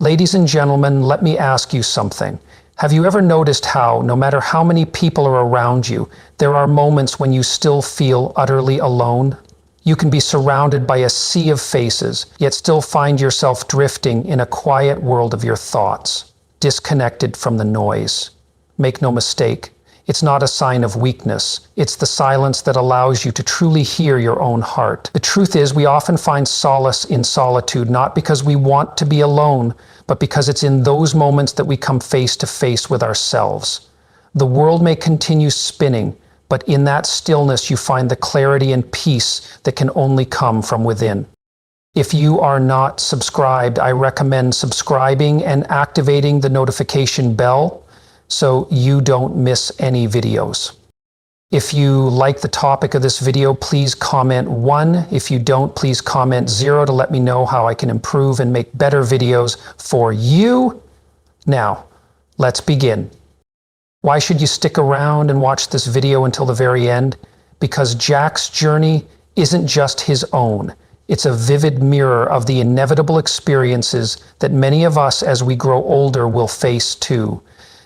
Ladies and gentlemen, let me ask you something. Have you ever noticed how, no matter how many people are around you, there are moments when you still feel utterly alone? You can be surrounded by a sea of faces, yet still find yourself drifting in a quiet world of your thoughts, disconnected from the noise. Make no mistake, it's not a sign of weakness. It's the silence that allows you to truly hear your own heart. The truth is, we often find solace in solitude, not because we want to be alone, but because it's in those moments that we come face to face with ourselves. The world may continue spinning, but in that stillness you find the clarity and peace that can only come from within. If you are not subscribed, I recommend subscribing and activating the notification bell so you don't miss any videos. If you like the topic of this video, please comment 1. If you don't, please comment 0 to let me know how I can improve and make better videos for you. Now, let's begin. Why should you stick around and watch this video until the very end? Because Jack's journey isn't just his own. It's a vivid mirror of the inevitable experiences that many of us as we grow older will face too.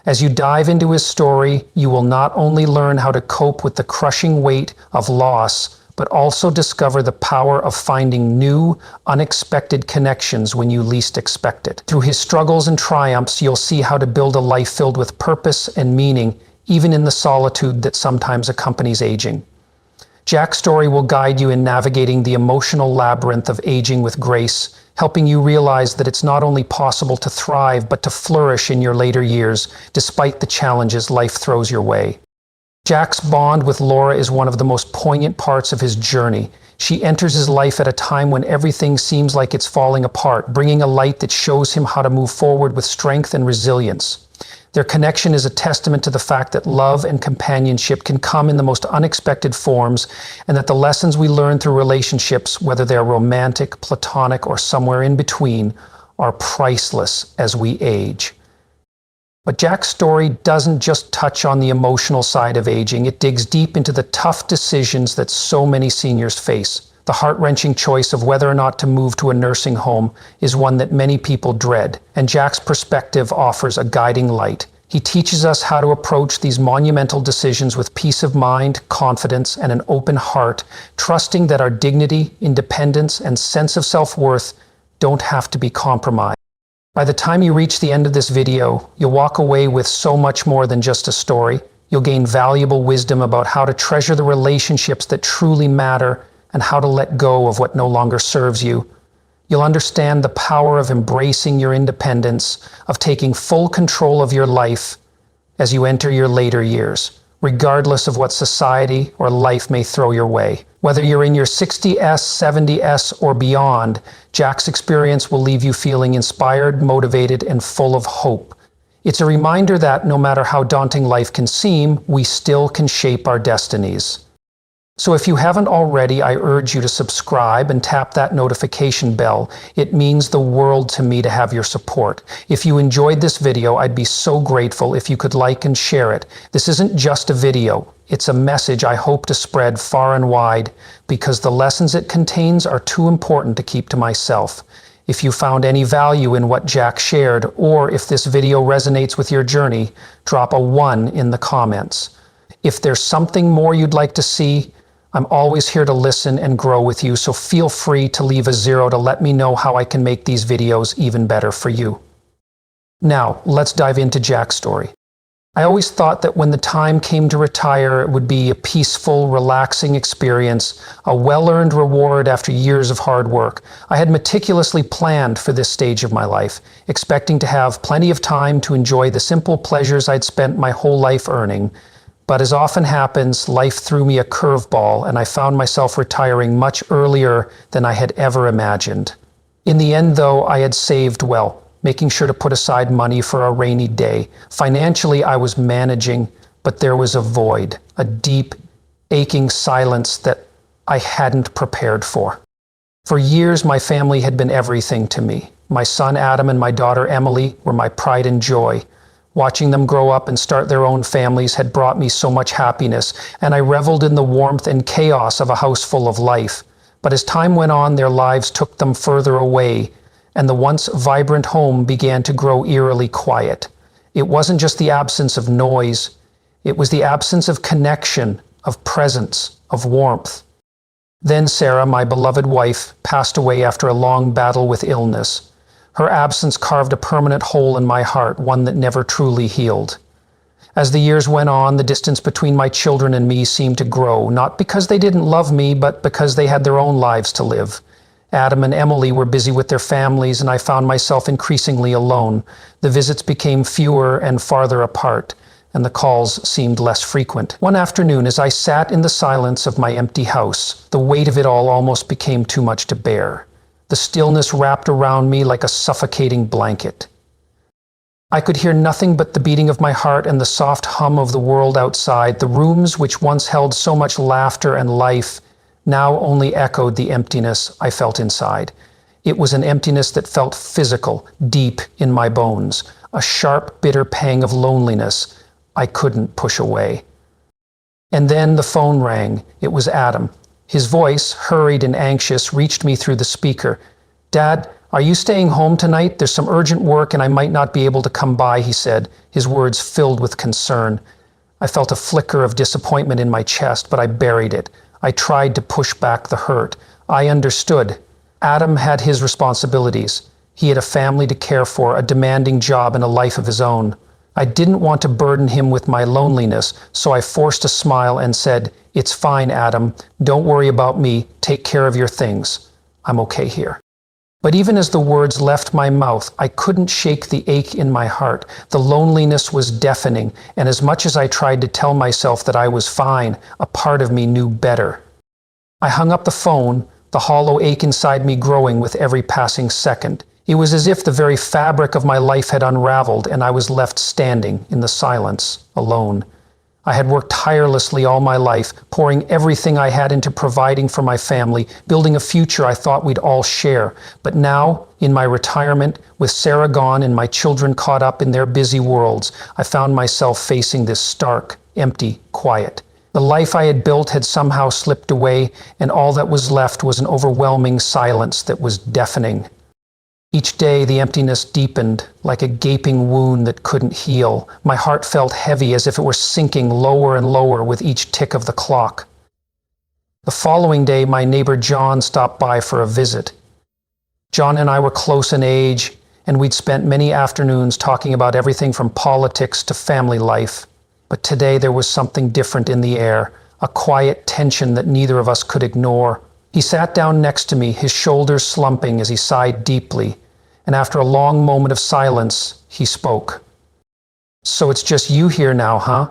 As you dive into his story, you will not only learn how to cope with the crushing weight of loss, but also discover the power of finding new, unexpected connections when you least expect it. Through his struggles and triumphs, you'll see how to build a life filled with purpose and meaning, even in the solitude that sometimes accompanies aging. Jack's story will guide you in navigating the emotional labyrinth of aging with grace, helping you realize that it's not only possible to thrive, but to flourish in your later years, despite the challenges life throws your way. Jack's bond with Laura is one of the most poignant parts of his journey. She enters his life at a time when everything seems like it's falling apart, bringing a light that shows him how to move forward with strength and resilience. Their connection is a testament to the fact that love and companionship can come in the most unexpected forms, and that the lessons we learn through relationships, whether they're romantic, platonic, or somewhere in between, are priceless as we age. But Jack's story doesn't just touch on the emotional side of aging, it digs deep into the tough decisions that so many seniors face. The heart-wrenching choice of whether or not to move to a nursing home is one that many people dread, and Jack's perspective offers a guiding light. He teaches us how to approach these monumental decisions with peace of mind, confidence, and an open heart, trusting that our dignity, independence, and sense of self-worth don't have to be compromised. By the time you reach the end of this video, you'll walk away with so much more than just a story. You'll gain valuable wisdom about how to treasure the relationships that truly matter and how to let go of what no longer serves you. You'll understand the power of embracing your independence, of taking full control of your life as you enter your later years, regardless of what society or life may throw your way. Whether you're in your 60s, 70s, or beyond, Jack's experience will leave you feeling inspired, motivated, and full of hope. It's a reminder that no matter how daunting life can seem, we still can shape our destinies. So if you haven't already, I urge you to subscribe and tap that notification bell. It means the world to me to have your support. If you enjoyed this video, I'd be so grateful if you could like and share it. This isn't just a video. It's a message I hope to spread far and wide, because the lessons it contains are too important to keep to myself. If you found any value in what Jack shared, or if this video resonates with your journey, drop a 1 in the comments. If there's something more you'd like to see, I'm always here to listen and grow with you, so feel free to leave a 0 to let me know how I can make these videos even better for you. Now, let's dive into Jack's story. I always thought that when the time came to retire, it would be a peaceful, relaxing experience, a well-earned reward after years of hard work. I had meticulously planned for this stage of my life, expecting to have plenty of time to enjoy the simple pleasures I'd spent my whole life earning. But as often happens, life threw me a curveball, and I found myself retiring much earlier than I had ever imagined. In the end, though, I had saved well, making sure to put aside money for a rainy day. Financially, I was managing, but there was a void, a deep, aching silence that I hadn't prepared for. For years, my family had been everything to me. My son Adam and my daughter Emily were my pride and joy. Watching them grow up and start their own families had brought me so much happiness, and I reveled in the warmth and chaos of a house full of life. But as time went on, their lives took them further away, and the once vibrant home began to grow eerily quiet. It wasn't just the absence of noise, it was the absence of connection, of presence, of warmth. Then Sarah, my beloved wife, passed away after a long battle with illness. Her absence carved a permanent hole in my heart, one that never truly healed. As the years went on, the distance between my children and me seemed to grow, not because they didn't love me, but because they had their own lives to live. Adam and Emily were busy with their families, and I found myself increasingly alone. The visits became fewer and farther apart, and the calls seemed less frequent. One afternoon, as I sat in the silence of my empty house, the weight of it all almost became too much to bear. The stillness wrapped around me like a suffocating blanket. I could hear nothing but the beating of my heart and the soft hum of the world outside. The rooms which once held so much laughter and life now only echoed the emptiness I felt inside. It was an emptiness that felt physical, deep in my bones, a sharp, bitter pang of loneliness I couldn't push away. And then the phone rang. It was Adam. His voice, hurried and anxious, reached me through the speaker. "Dad, are you staying home tonight? There's some urgent work and I might not be able to come by," he said, his words filled with concern. I felt a flicker of disappointment in my chest, but I buried it. I tried to push back the hurt. I understood. Adam had his responsibilities. He had a family to care for, a demanding job, and a life of his own. I didn't want to burden him with my loneliness, so I forced a smile and said, "It's fine, Adam. Don't worry about me. Take care of your things. I'm okay here." But even as the words left my mouth, I couldn't shake the ache in my heart. The loneliness was deafening, and as much as I tried to tell myself that I was fine, a part of me knew better. I hung up the phone, the hollow ache inside me growing with every passing second. It was as if the very fabric of my life had unraveled, and I was left standing in the silence, alone. I had worked tirelessly all my life, pouring everything I had into providing for my family, building a future I thought we'd all share. But now, in my retirement, with Sarah gone and my children caught up in their busy worlds, I found myself facing this stark, empty quiet. The life I had built had somehow slipped away, and all that was left was an overwhelming silence that was deafening. Each day the emptiness deepened, like a gaping wound that couldn't heal. My heart felt heavy, as if it were sinking lower and lower with each tick of the clock. The following day, my neighbor John stopped by for a visit. John and I were close in age, and we'd spent many afternoons talking about everything from politics to family life. But today there was something different in the air, a quiet tension that neither of us could ignore. He sat down next to me, his shoulders slumping as he sighed deeply, and after a long moment of silence, he spoke. "So it's just you here now, huh?"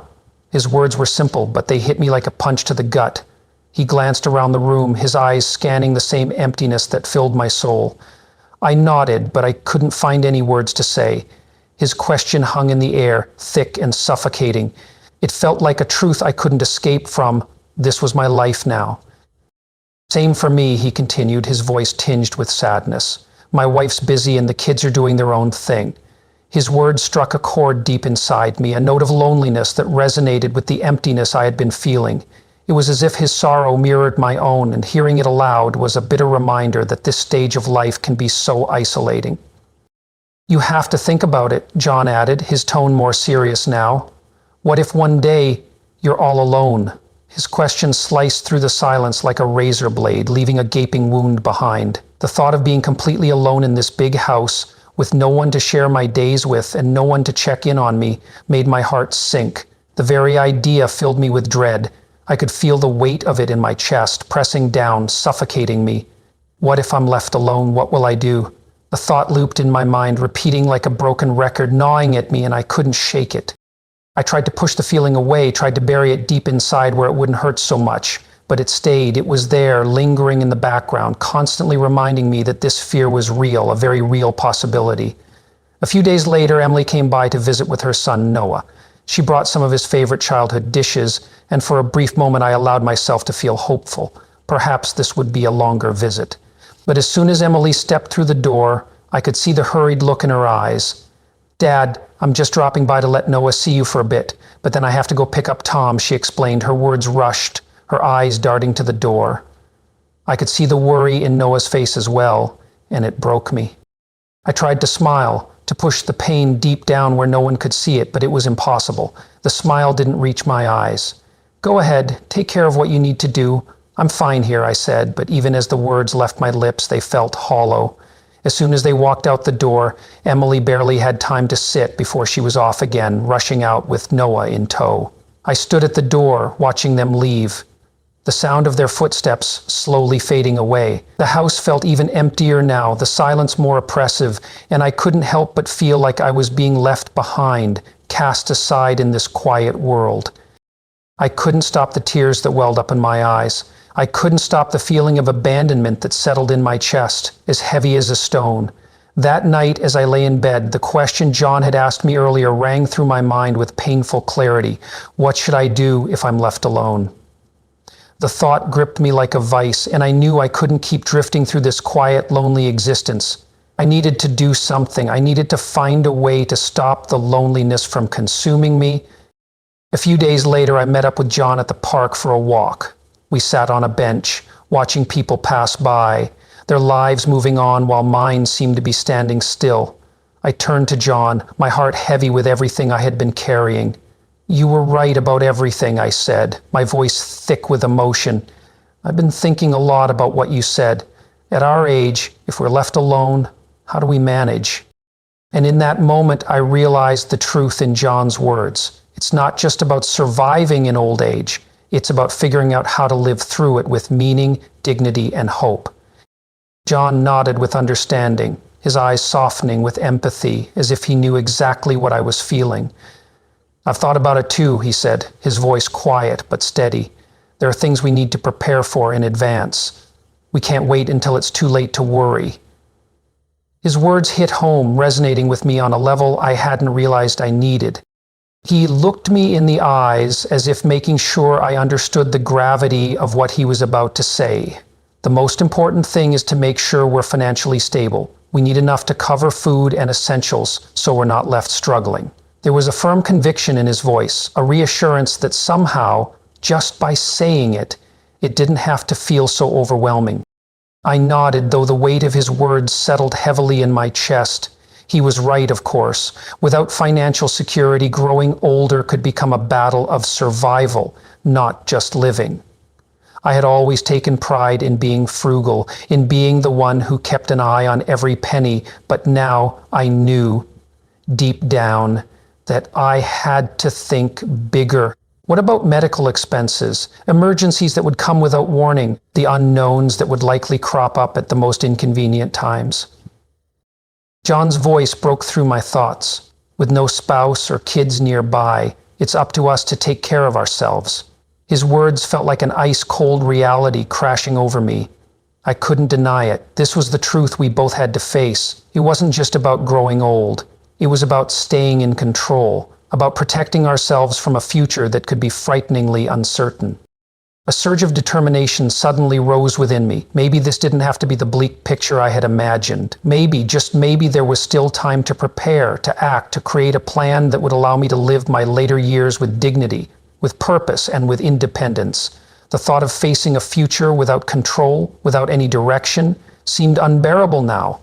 His words were simple, but they hit me like a punch to the gut. He glanced around the room, his eyes scanning the same emptiness that filled my soul. I nodded, but I couldn't find any words to say. His question hung in the air, thick and suffocating. It felt like a truth I couldn't escape from. This was my life now. "Same for me," he continued, his voice tinged with sadness. "My wife's busy and the kids are doing their own thing." His words struck a chord deep inside me, a note of loneliness that resonated with the emptiness I had been feeling. It was as if his sorrow mirrored my own, and hearing it aloud was a bitter reminder that this stage of life can be so isolating. "You have to think about it," John added, his tone more serious now. "What if one day you're all alone?" His question sliced through the silence like a razor blade, leaving a gaping wound behind. The thought of being completely alone in this big house, with no one to share my days with and no one to check in on me, made my heart sink. The very idea filled me with dread. I could feel the weight of it in my chest, pressing down, suffocating me. What if I'm left alone? What will I do? The thought looped in my mind, repeating like a broken record, gnawing at me, and I couldn't shake it. I tried to push the feeling away, tried to bury it deep inside where it wouldn't hurt so much. But it stayed. It was there, lingering in the background, constantly reminding me that this fear was real, a very real possibility. A few days later, Emily came by to visit with her son, Noah. She brought some of his favorite childhood dishes, and for a brief moment I allowed myself to feel hopeful. Perhaps this would be a longer visit. But as soon as Emily stepped through the door, I could see the hurried look in her eyes. "Dad, I'm just dropping by to let Noah see you for a bit, but then I have to go pick up Tom," she explained, her words rushed, her eyes darting to the door. I could see the worry in Noah's face as well, and it broke me. I tried to smile, to push the pain deep down where no one could see it, but it was impossible. The smile didn't reach my eyes. "Go ahead, take care of what you need to do. I'm fine here," I said, but even as the words left my lips, they felt hollow. As soon as they walked out the door, Emily barely had time to sit before she was off again, rushing out with Noah in tow. I stood at the door, watching them leave, the sound of their footsteps slowly fading away. The house felt even emptier now, the silence more oppressive, and I couldn't help but feel like I was being left behind, cast aside in this quiet world. I couldn't stop the tears that welled up in my eyes. I couldn't stop the feeling of abandonment that settled in my chest, as heavy as a stone. That night, as I lay in bed, the question John had asked me earlier rang through my mind with painful clarity. What should I do if I'm left alone? The thought gripped me like a vice, and I knew I couldn't keep drifting through this quiet, lonely existence. I needed to do something. I needed to find a way to stop the loneliness from consuming me. A few days later, I met up with John at the park for a walk. We sat on a bench, watching people pass by, their lives moving on while mine seemed to be standing still. I turned to John, my heart heavy with everything I had been carrying. "You were right about everything," I said, my voice thick with emotion. "I've been thinking a lot about what you said. At our age, if we're left alone, how do we manage?" And in that moment, I realized the truth in John's words. It's not just about surviving in old age. It's about figuring out how to live through it with meaning, dignity, and hope. John nodded with understanding, his eyes softening with empathy, as if he knew exactly what I was feeling. "I've thought about it too," he said, his voice quiet but steady. "There are things we need to prepare for in advance. We can't wait until it's too late to worry." His words hit home, resonating with me on a level I hadn't realized I needed. He looked me in the eyes as if making sure I understood the gravity of what he was about to say. "The most important thing is to make sure we're financially stable. We need enough to cover food and essentials so we're not left struggling." There was a firm conviction in his voice, a reassurance that somehow, just by saying it, it didn't have to feel so overwhelming. I nodded, though the weight of his words settled heavily in my chest. He was right, of course. Without financial security, growing older could become a battle of survival, not just living. I had always taken pride in being frugal, in being the one who kept an eye on every penny, but now I knew, deep down, that I had to think bigger. What about medical expenses, emergencies that would come without warning, the unknowns that would likely crop up at the most inconvenient times? John's voice broke through my thoughts. With no spouse or kids nearby, it's up to us to take care of ourselves. His words felt like an ice-cold reality crashing over me. I couldn't deny it. This was the truth we both had to face. It wasn't just about growing old. It was about staying in control, about protecting ourselves from a future that could be frighteningly uncertain. A surge of determination suddenly rose within me. Maybe this didn't have to be the bleak picture I had imagined. Maybe, just maybe, there was still time to prepare, to act, to create a plan that would allow me to live my later years with dignity, with purpose, and with independence. The thought of facing a future without control, without any direction, seemed unbearable now.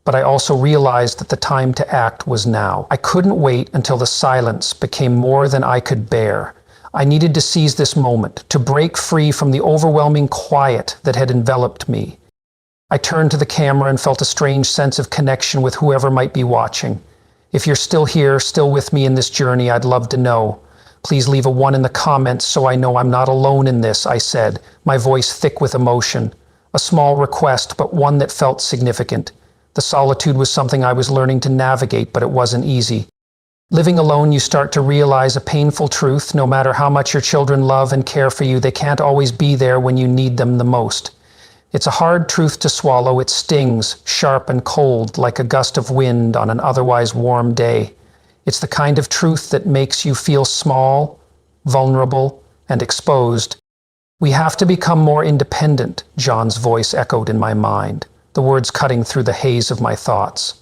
But I also realized that the time to act was now. I couldn't wait until the silence became more than I could bear. I needed to seize this moment, to break free from the overwhelming quiet that had enveloped me. I turned to the camera and felt a strange sense of connection with whoever might be watching. If you're still here, still with me in this journey, I'd love to know. Please leave a 1 in the comments so I know I'm not alone in this, I said, my voice thick with emotion. A small request, but one that felt significant. The solitude was something I was learning to navigate, but it wasn't easy. Living alone, you start to realize a painful truth. No matter how much your children love and care for you, they can't always be there when you need them the most. It's a hard truth to swallow. It stings, sharp and cold, like a gust of wind on an otherwise warm day. It's the kind of truth that makes you feel small, vulnerable, and exposed. "We have to become more independent," John's voice echoed in my mind, the words cutting through the haze of my thoughts.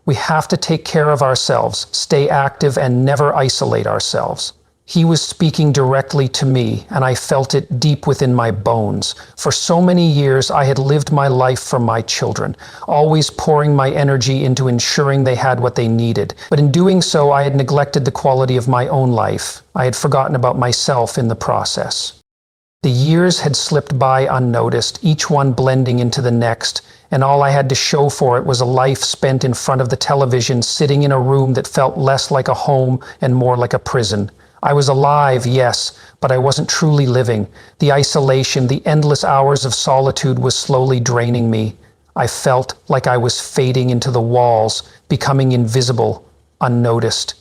"We have to take care of ourselves, stay active, and never isolate ourselves." He was speaking directly to me, and I felt it deep within my bones. For so many years, I had lived my life for my children, always pouring my energy into ensuring they had what they needed. But in doing so, I had neglected the quality of my own life. I had forgotten about myself in the process. The years had slipped by unnoticed, each one blending into the next, and all I had to show for it was a life spent in front of the television, sitting in a room that felt less like a home and more like a prison. I was alive, yes, but I wasn't truly living. The isolation, the endless hours of solitude was slowly draining me. I felt like I was fading into the walls, becoming invisible, unnoticed.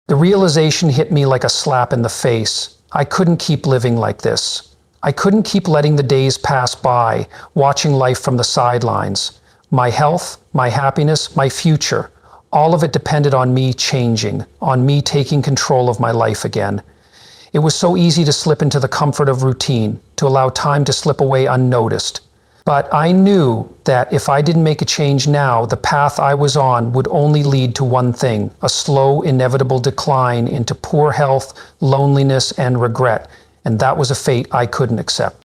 The realization hit me like a slap in the face. I couldn't keep living like this. I couldn't keep letting the days pass by, watching life from the sidelines. My health, my happiness, my future, all of it depended on me changing, on me taking control of my life again. It was so easy to slip into the comfort of routine, to allow time to slip away unnoticed. But I knew that if I didn't make a change now, the path I was on would only lead to one thing: a slow, inevitable decline into poor health, loneliness, and regret. And that was a fate I couldn't accept.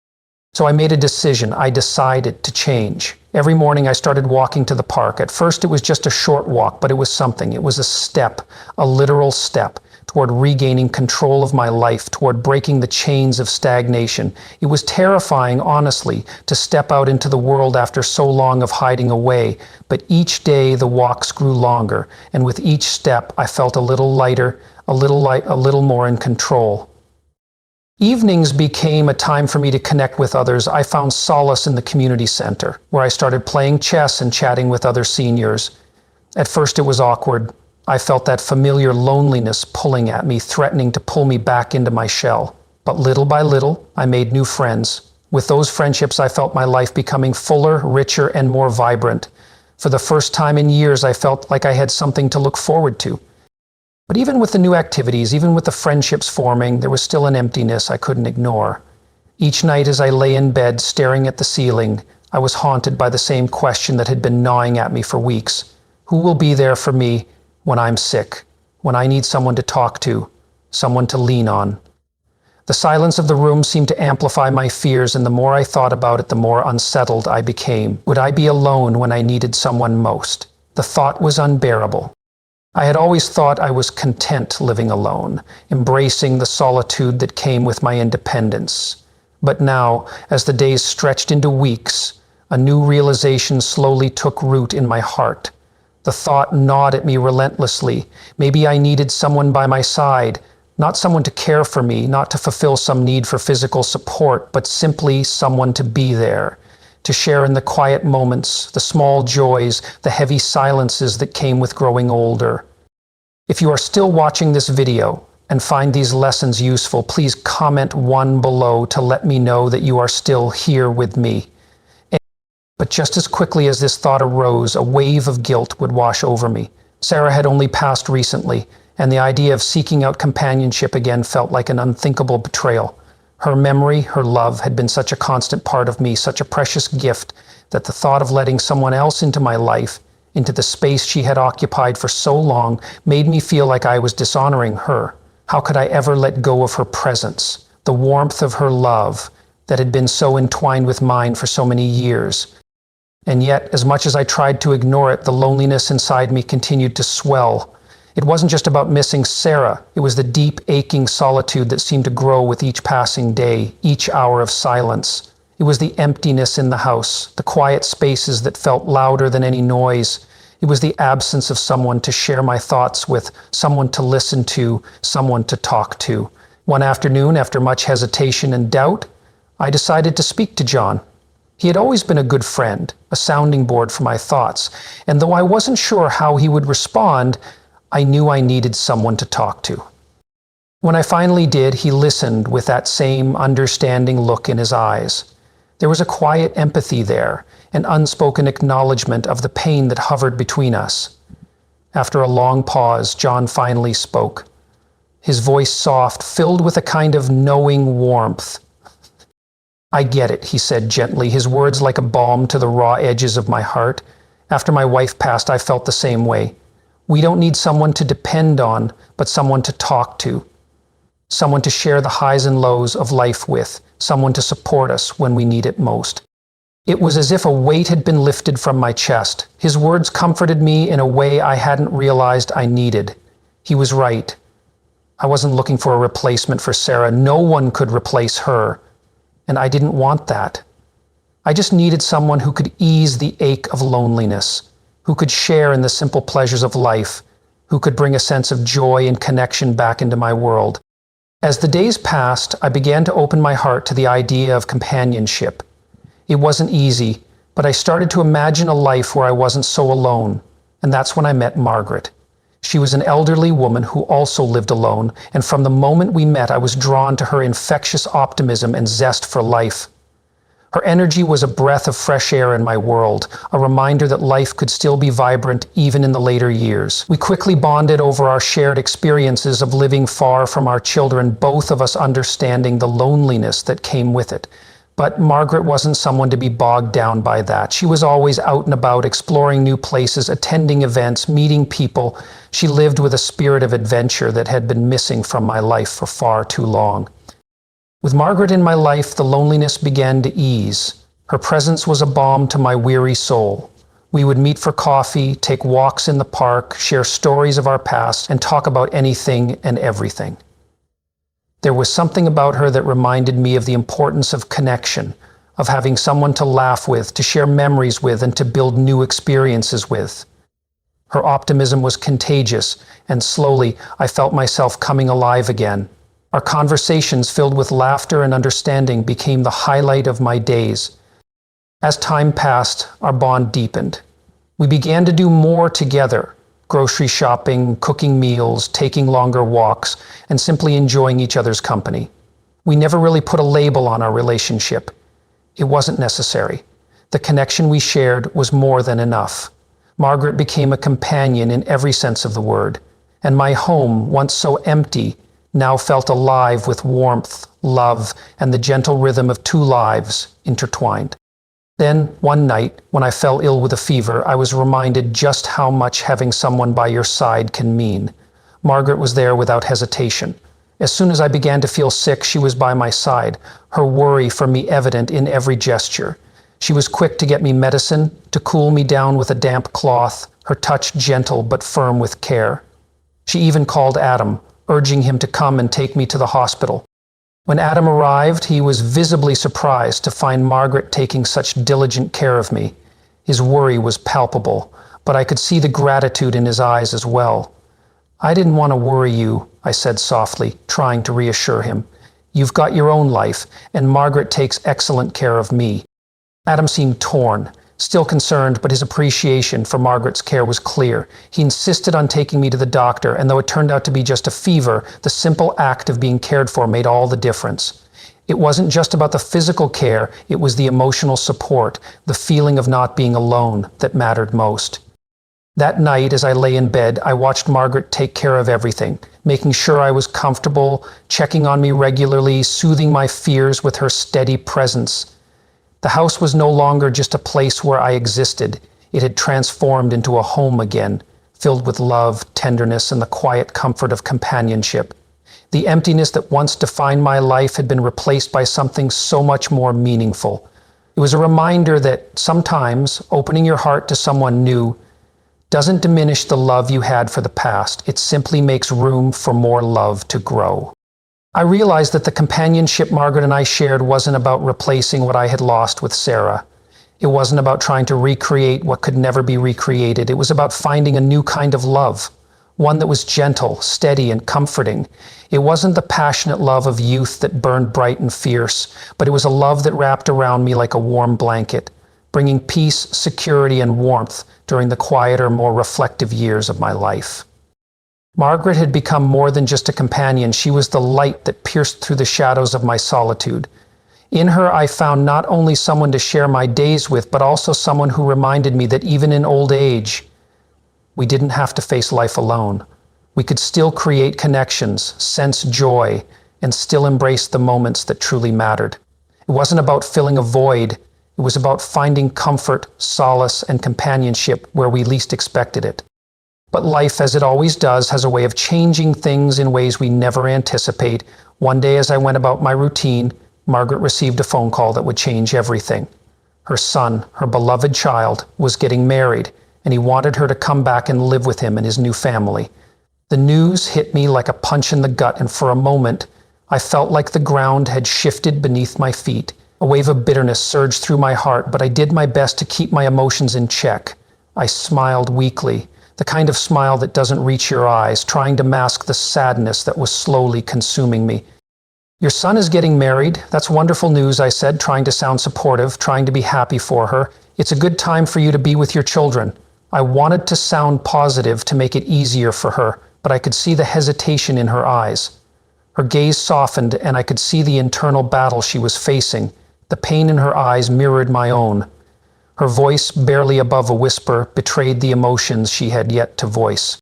So I made a decision. I decided to change. Every morning I started walking to the park. At first it was just a short walk, but it was something. It was a step, a literal step, toward regaining control of my life, toward breaking the chains of stagnation. It was terrifying, honestly, to step out into the world after so long of hiding away. But each day the walks grew longer, and with each step I felt a little lighter, a little more in control. Evenings became a time for me to connect with others. I found solace in the community center, where I started playing chess and chatting with other seniors. At first it was awkward. I felt that familiar loneliness pulling at me, threatening to pull me back into my shell. But little by little, I made new friends. With those friendships, I felt my life becoming fuller, richer, and more vibrant. For the first time in years, I felt like I had something to look forward to. But even with the new activities, even with the friendships forming, there was still an emptiness I couldn't ignore. Each night as I lay in bed staring at the ceiling, I was haunted by the same question that had been gnawing at me for weeks. Who will be there for me when I'm sick, when I need someone to talk to, someone to lean on? The silence of the room seemed to amplify my fears, and the more I thought about it, the more unsettled I became. Would I be alone when I needed someone most? The thought was unbearable. I had always thought I was content living alone, embracing the solitude that came with my independence. But now, as the days stretched into weeks, a new realization slowly took root in my heart. The thought gnawed at me relentlessly. Maybe I needed someone by my side, not someone to care for me, not to fulfill some need for physical support, but simply someone to be there, to share in the quiet moments, the small joys, the heavy silences that came with growing older. If you are still watching this video and find these lessons useful, please comment 1 below to let me know that you are still here with me. But just as quickly as this thought arose, a wave of guilt would wash over me. Sarah had only passed recently, and the idea of seeking out companionship again felt like an unthinkable betrayal. Her memory, her love, had been such a constant part of me, such a precious gift, that the thought of letting someone else into my life, into the space she had occupied for so long, made me feel like I was dishonoring her. How could I ever let go of her presence, the warmth of her love that had been so entwined with mine for so many years? And yet, as much as I tried to ignore it, the loneliness inside me continued to swell. It wasn't just about missing Sarah. It was the deep, aching solitude that seemed to grow with each passing day, each hour of silence. It was the emptiness in the house, the quiet spaces that felt louder than any noise. It was the absence of someone to share my thoughts with, someone to listen to, someone to talk to. One afternoon, after much hesitation and doubt, I decided to speak to John. He had always been a good friend, a sounding board for my thoughts, and though I wasn't sure how he would respond, I knew I needed someone to talk to. When I finally did, he listened with that same understanding look in his eyes. There was a quiet empathy there, an unspoken acknowledgement of the pain that hovered between us. After a long pause, John finally spoke. His voice soft, filled with a kind of knowing warmth. "I get it," he said gently, his words like a balm to the raw edges of my heart. After my wife passed, I felt the same way. We don't need someone to depend on, but someone to talk to. someone to share the highs and lows of life with, someone to support us when we need it most. It was as if a weight had been lifted from my chest. His words comforted me in a way I hadn't realized I needed. He was right. I wasn't looking for a replacement for Sarah. No one could replace her, and I didn't want that. I just needed someone who could ease the ache of loneliness, who could share in the simple pleasures of life, who could bring a sense of joy and connection back into my world. As the days passed, I began to open my heart to the idea of companionship. It wasn't easy, but I started to imagine a life where I wasn't so alone, and that's when I met Margaret. She was an elderly woman who also lived alone, and from the moment we met, I was drawn to her infectious optimism and zest for life. Her energy was a breath of fresh air in my world, a reminder that life could still be vibrant even in the later years. We quickly bonded over our shared experiences of living far from our children, both of us understanding the loneliness that came with it. But Margaret wasn't someone to be bogged down by that. She was always out and about, exploring new places, attending events, meeting people. She lived with a spirit of adventure that had been missing from my life for far too long. With Margaret in my life, the loneliness began to ease. Her presence was a balm to my weary soul. We would meet for coffee, take walks in the park, share stories of our past, and talk about anything and everything. There was something about her that reminded me of the importance of connection, of having someone to laugh with, to share memories with, and to build new experiences with. Her optimism was contagious, and slowly I felt myself coming alive again. Our conversations, filled with laughter and understanding, became the highlight of my days. As time passed, our bond deepened. We began to do more together. Grocery shopping, cooking meals, taking longer walks, and simply enjoying each other's company. We never really put a label on our relationship. It wasn't necessary. The connection we shared was more than enough. Margaret became a companion in every sense of the word, and my home, once so empty, now felt alive with warmth, love, and the gentle rhythm of two lives intertwined. Then, one night, when I fell ill with a fever, I was reminded just how much having someone by your side can mean. Margaret was there without hesitation. As soon as I began to feel sick, she was by my side, her worry for me evident in every gesture. She was quick to get me medicine, to cool me down with a damp cloth, her touch gentle but firm with care. She even called Adam, urging him to come and take me to the hospital. When Adam arrived, he was visibly surprised to find Margaret taking such diligent care of me. His worry was palpable, but I could see the gratitude in his eyes as well. "I didn't want to worry you," I said softly, trying to reassure him. "You've got your own life, and Margaret takes excellent care of me." Adam seemed torn, still concerned, but his appreciation for Margaret's care was clear. He insisted on taking me to the doctor, and though it turned out to be just a fever, the simple act of being cared for made all the difference. It wasn't just about the physical care, it was the emotional support, the feeling of not being alone that mattered most. That night, as I lay in bed, I watched Margaret take care of everything, making sure I was comfortable, checking on me regularly, soothing my fears with her steady presence. The house was no longer just a place where I existed. It had transformed into a home again, filled with love, tenderness, and the quiet comfort of companionship. The emptiness that once defined my life had been replaced by something so much more meaningful. It was a reminder that sometimes opening your heart to someone new doesn't diminish the love you had for the past. It simply makes room for more love to grow. I realized that the companionship Margaret and I shared wasn't about replacing what I had lost with Sarah. It wasn't about trying to recreate what could never be recreated. It was about finding a new kind of love, one that was gentle, steady, and comforting. It wasn't the passionate love of youth that burned bright and fierce, but it was a love that wrapped around me like a warm blanket, bringing peace, security, and warmth during the quieter, more reflective years of my life. Margaret had become more than just a companion. She was the light that pierced through the shadows of my solitude. In her, I found not only someone to share my days with, but also someone who reminded me that even in old age, we didn't have to face life alone. We could still create connections, sense joy, and still embrace the moments that truly mattered. It wasn't about filling a void. It was about finding comfort, solace, and companionship where we least expected it. But life, as it always does, has a way of changing things in ways we never anticipate. One day, as I went about my routine, Margaret received a phone call that would change everything. Her son, her beloved child, was getting married, and he wanted her to come back and live with him in his new family. The news hit me like a punch in the gut, and for a moment, I felt like the ground had shifted beneath my feet. A wave of bitterness surged through my heart, but I did my best to keep my emotions in check. I smiled weakly, the kind of smile that doesn't reach your eyes, trying to mask the sadness that was slowly consuming me. "Your son is getting married. That's wonderful news," I said, trying to sound supportive, trying to be happy for her. "It's a good time for you to be with your children." I wanted to sound positive to make it easier for her, but I could see the hesitation in her eyes. Her gaze softened, and I could see the internal battle she was facing. The pain in her eyes mirrored my own. Her voice, barely above a whisper, betrayed the emotions she had yet to voice.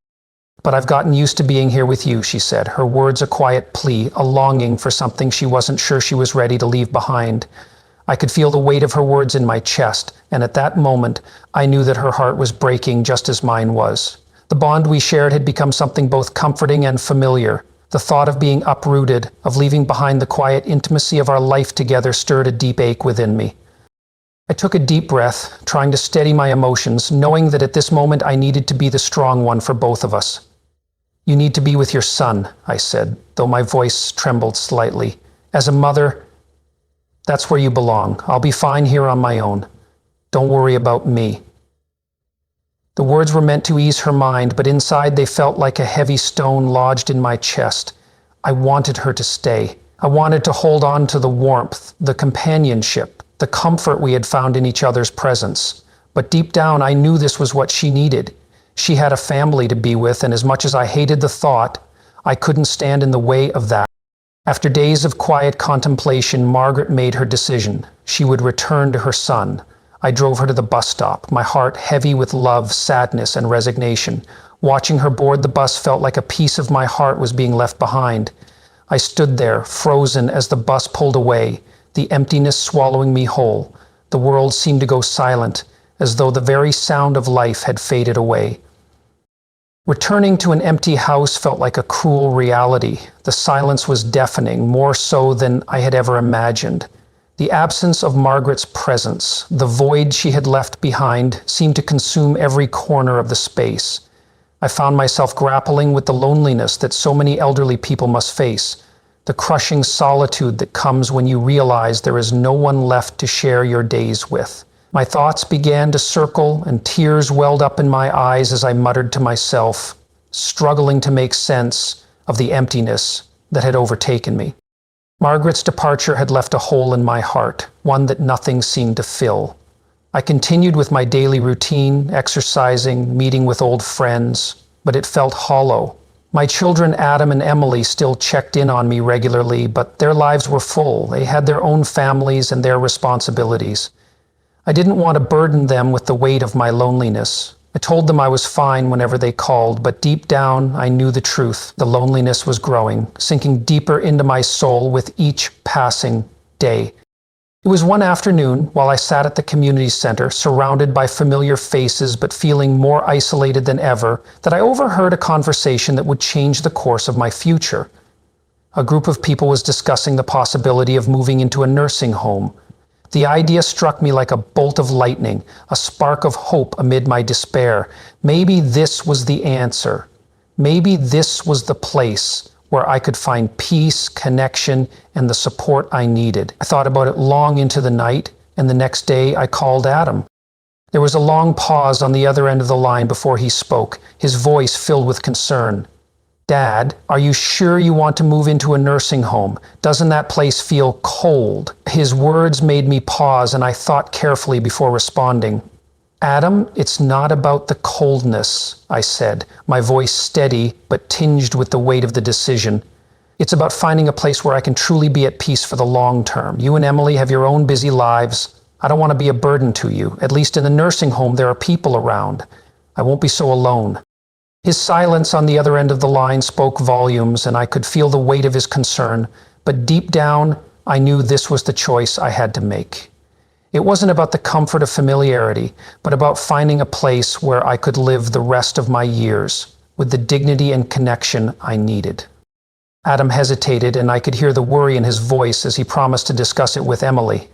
"But I've gotten used to being here with you," she said, her words a quiet plea, a longing for something she wasn't sure she was ready to leave behind. I could feel the weight of her words in my chest, and at that moment, I knew that her heart was breaking just as mine was. The bond we shared had become something both comforting and familiar. The thought of being uprooted, of leaving behind the quiet intimacy of our life together, stirred a deep ache within me. I took a deep breath, trying to steady my emotions, knowing that at this moment I needed to be the strong one for both of us. "You need to be with your son," I said, though my voice trembled slightly. "As a mother, that's where you belong. I'll be fine here on my own. Don't worry about me." The words were meant to ease her mind, but inside they felt like a heavy stone lodged in my chest. I wanted her to stay. I wanted to hold on to the warmth, the companionship, the comfort we had found in each other's presence. But deep down, I knew this was what she needed. She had a family to be with, and as much as I hated the thought, I couldn't stand in the way of that. After days of quiet contemplation, Margaret made her decision. She would return to her son. I drove her to the bus stop, my heart heavy with love, sadness, and resignation. Watching her board the bus felt like a piece of my heart was being left behind. I stood there, frozen as the bus pulled away, the emptiness swallowing me whole. The world seemed to go silent, as though the very sound of life had faded away. Returning to an empty house felt like a cruel reality. The silence was deafening, more so than I had ever imagined. The absence of Margaret's presence, the void she had left behind, seemed to consume every corner of the space. I found myself grappling with the loneliness that so many elderly people must face, the crushing solitude that comes when you realize there is no one left to share your days with. My thoughts began to circle, and tears welled up in my eyes as I muttered to myself, struggling to make sense of the emptiness that had overtaken me. Margaret's departure had left a hole in my heart, one that nothing seemed to fill. I continued with my daily routine, exercising, meeting with old friends, but it felt hollow. My children, Adam and Emily, still checked in on me regularly, but their lives were full. They had their own families and their responsibilities. I didn't want to burden them with the weight of my loneliness. I told them I was fine whenever they called, but deep down I knew the truth. The loneliness was growing, sinking deeper into my soul with each passing day. It was one afternoon, while I sat at the community center, surrounded by familiar faces but feeling more isolated than ever, that I overheard a conversation that would change the course of my future. A group of people was discussing the possibility of moving into a nursing home. The idea struck me like a bolt of lightning, a spark of hope amid my despair. Maybe this was the answer. Maybe this was the place where I could find peace, connection, and the support I needed. I thought about it long into the night, and the next day I called Adam. There was a long pause on the other end of the line before he spoke, his voice filled with concern. "Dad, are you sure you want to move into a nursing home? Doesn't that place feel cold?" His words made me pause, and I thought carefully before responding. "Adam, it's not about the coldness," I said, my voice steady but tinged with the weight of the decision. "It's about finding a place where I can truly be at peace for the long term. You and Emily have your own busy lives. I don't want to be a burden to you. At least in the nursing home, there are people around. I won't be so alone." His silence on the other end of the line spoke volumes, and I could feel the weight of his concern, but deep down, I knew this was the choice I had to make. It wasn't about the comfort of familiarity, but about finding a place where I could live the rest of my years with the dignity and connection I needed. Adam hesitated, and I could hear the worry in his voice as he promised to discuss it with Emily.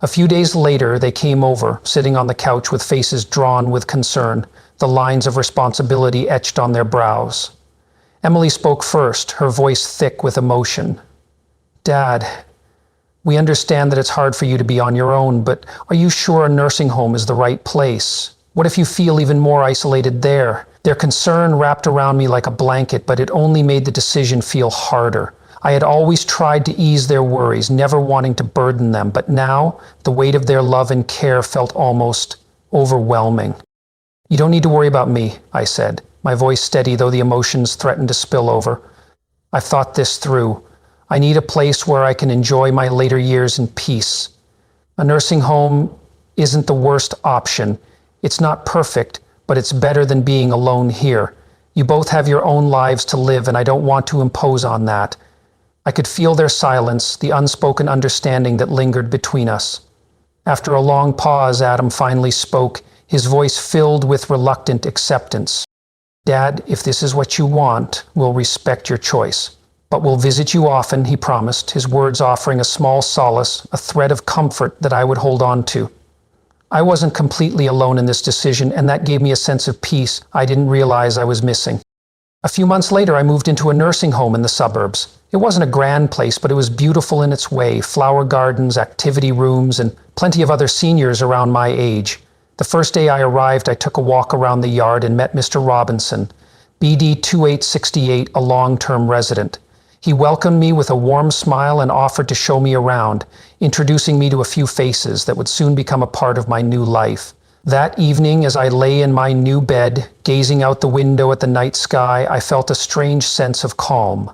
A few days later, they came over, sitting on the couch with faces drawn with concern, the lines of responsibility etched on their brows. Emily spoke first, her voice thick with emotion. "Dad, we understand that it's hard for you to be on your own, but are you sure a nursing home is the right place? What if you feel even more isolated there?" Their concern wrapped around me like a blanket, but it only made the decision feel harder. I had always tried to ease their worries, never wanting to burden them, but now the weight of their love and care felt almost overwhelming. "You don't need to worry about me," I said, my voice steady though the emotions threatened to spill over. "I've thought this through. I need a place where I can enjoy my later years in peace. A nursing home isn't the worst option. It's not perfect, but it's better than being alone here. You both have your own lives to live, and I don't want to impose on that." I could feel their silence, the unspoken understanding that lingered between us. After a long pause, Adam finally spoke, his voice filled with reluctant acceptance. "Dad, if this is what you want, we'll respect your choice. But we'll visit you often," he promised, his words offering a small solace, a thread of comfort that I would hold on to. I wasn't completely alone in this decision, and that gave me a sense of peace I didn't realize I was missing. A few months later, I moved into a nursing home in the suburbs. It wasn't a grand place, but it was beautiful in its way, flower gardens, activity rooms, and plenty of other seniors around my age. The first day I arrived, I took a walk around the yard and met Mr. Robinson, BD 2868, a long-term resident. He welcomed me with a warm smile and offered to show me around, introducing me to a few faces that would soon become a part of my new life. That evening, as I lay in my new bed, gazing out the window at the night sky, I felt a strange sense of calm.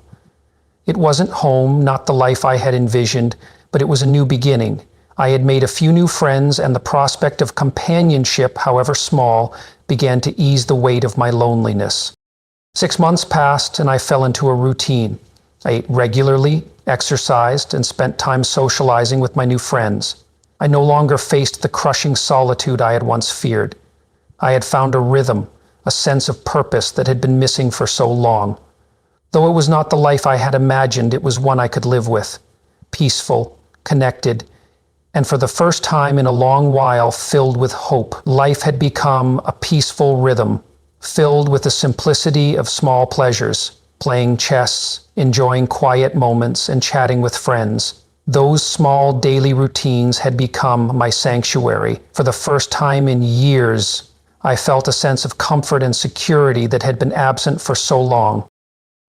It wasn't home, not the life I had envisioned, but it was a new beginning. I had made a few new friends, and the prospect of companionship, however small, began to ease the weight of my loneliness. 6 months passed, and I fell into a routine. I ate regularly, exercised, and spent time socializing with my new friends. I no longer faced the crushing solitude I had once feared. I had found a rhythm, a sense of purpose that had been missing for so long. Though it was not the life I had imagined, it was one I could live with. Peaceful, connected, and for the first time in a long while, filled with hope. Life had become a peaceful rhythm, filled with the simplicity of small pleasures, playing chess, enjoying quiet moments, and chatting with friends. Those small daily routines had become my sanctuary. For the first time in years, I felt a sense of comfort and security that had been absent for so long.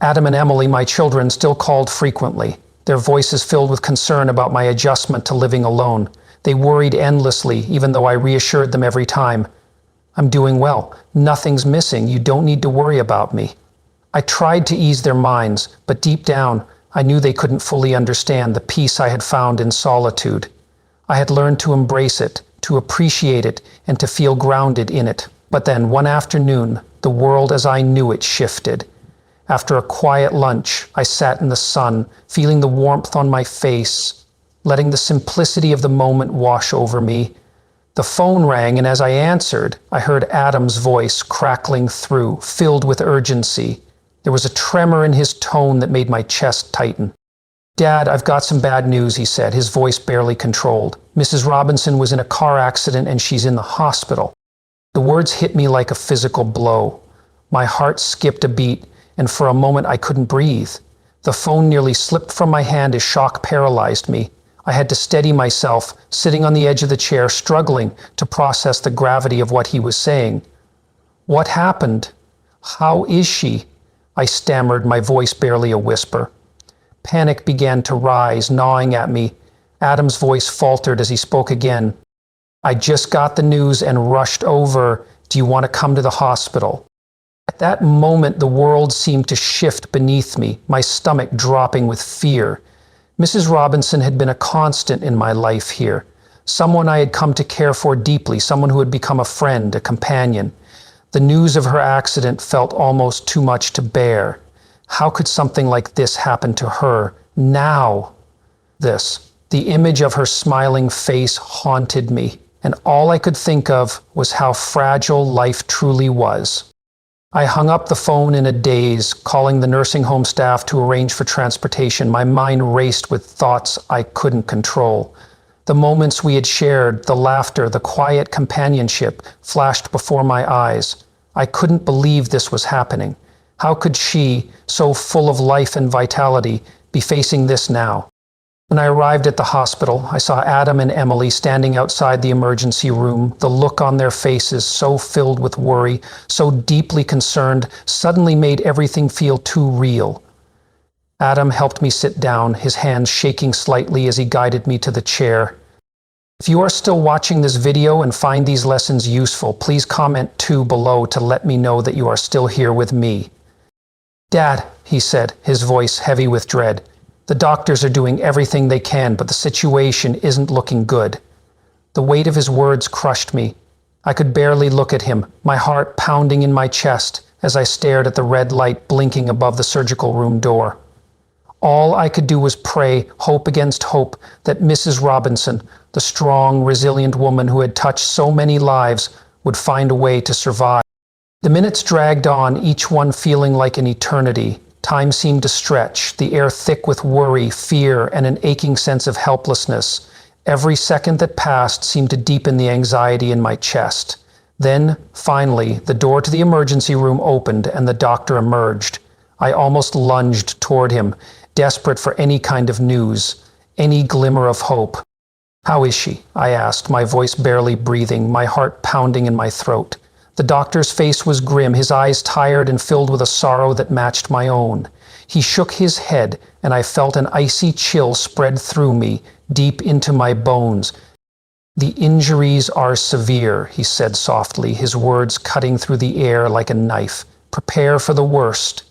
Adam and Emily, my children, still called frequently, their voices filled with concern about my adjustment to living alone. They worried endlessly, even though I reassured them every time. "I'm doing well. Nothing's missing. You don't need to worry about me." I tried to ease their minds, but deep down, I knew they couldn't fully understand the peace I had found in solitude. I had learned to embrace it, to appreciate it, and to feel grounded in it. But then, one afternoon, the world as I knew it shifted. After a quiet lunch, I sat in the sun, feeling the warmth on my face, letting the simplicity of the moment wash over me. The phone rang, and as I answered, I heard Adam's voice crackling through, filled with urgency. There was a tremor in his tone that made my chest tighten. "Dad, I've got some bad news," he said, his voice barely controlled. "Mrs. Robinson was in a car accident and she's in the hospital." The words hit me like a physical blow. My heart skipped a beat, and for a moment I couldn't breathe. The phone nearly slipped from my hand as shock paralyzed me. I had to steady myself, sitting on the edge of the chair, struggling to process the gravity of what he was saying. "What happened? How is she?" I stammered, my voice barely a whisper. Panic began to rise, gnawing at me. Adam's voice faltered as he spoke again. "I just got the news and rushed over. Do you want to come to the hospital?" At that moment, the world seemed to shift beneath me, my stomach dropping with fear. Mrs. Robinson had been a constant in my life here, someone I had come to care for deeply, someone who had become a friend, a companion. The news of her accident felt almost too much to bear. How could something like this happen to her now? This. The image of her smiling face haunted me, and all I could think of was how fragile life truly was. I hung up the phone in a daze, calling the nursing home staff to arrange for transportation. My mind raced with thoughts I couldn't control. The moments we had shared, the laughter, the quiet companionship, flashed before my eyes. I couldn't believe this was happening. How could she, so full of life and vitality, be facing this now? When I arrived at the hospital, I saw Adam and Emily standing outside the emergency room. The look on their faces, so filled with worry, so deeply concerned, suddenly made everything feel too real. Adam helped me sit down, his hands shaking slightly as he guided me to the chair. If you are still watching this video and find these lessons useful, please comment 2 below to let me know that you are still here with me. "Dad," he said, his voice heavy with dread. "The doctors are doing everything they can, but the situation isn't looking good." The weight of his words crushed me. I could barely look at him, my heart pounding in my chest as I stared at the red light blinking above the surgical room door. All I could do was pray, hope against hope, that Mrs. Robinson, the strong, resilient woman who had touched so many lives, would find a way to survive. The minutes dragged on, each one feeling like an eternity. Time seemed to stretch, the air thick with worry, fear, and an aching sense of helplessness. Every second that passed seemed to deepen the anxiety in my chest. Then, finally, the door to the emergency room opened and the doctor emerged. I almost lunged toward him, desperate for any kind of news, any glimmer of hope. "How is she?" I asked, my voice barely breathing, my heart pounding in my throat. The doctor's face was grim, his eyes tired and filled with a sorrow that matched my own. He shook his head, and I felt an icy chill spread through me, deep into my bones. "The injuries are severe," he said softly, his words cutting through the air like a knife. "Prepare for the worst."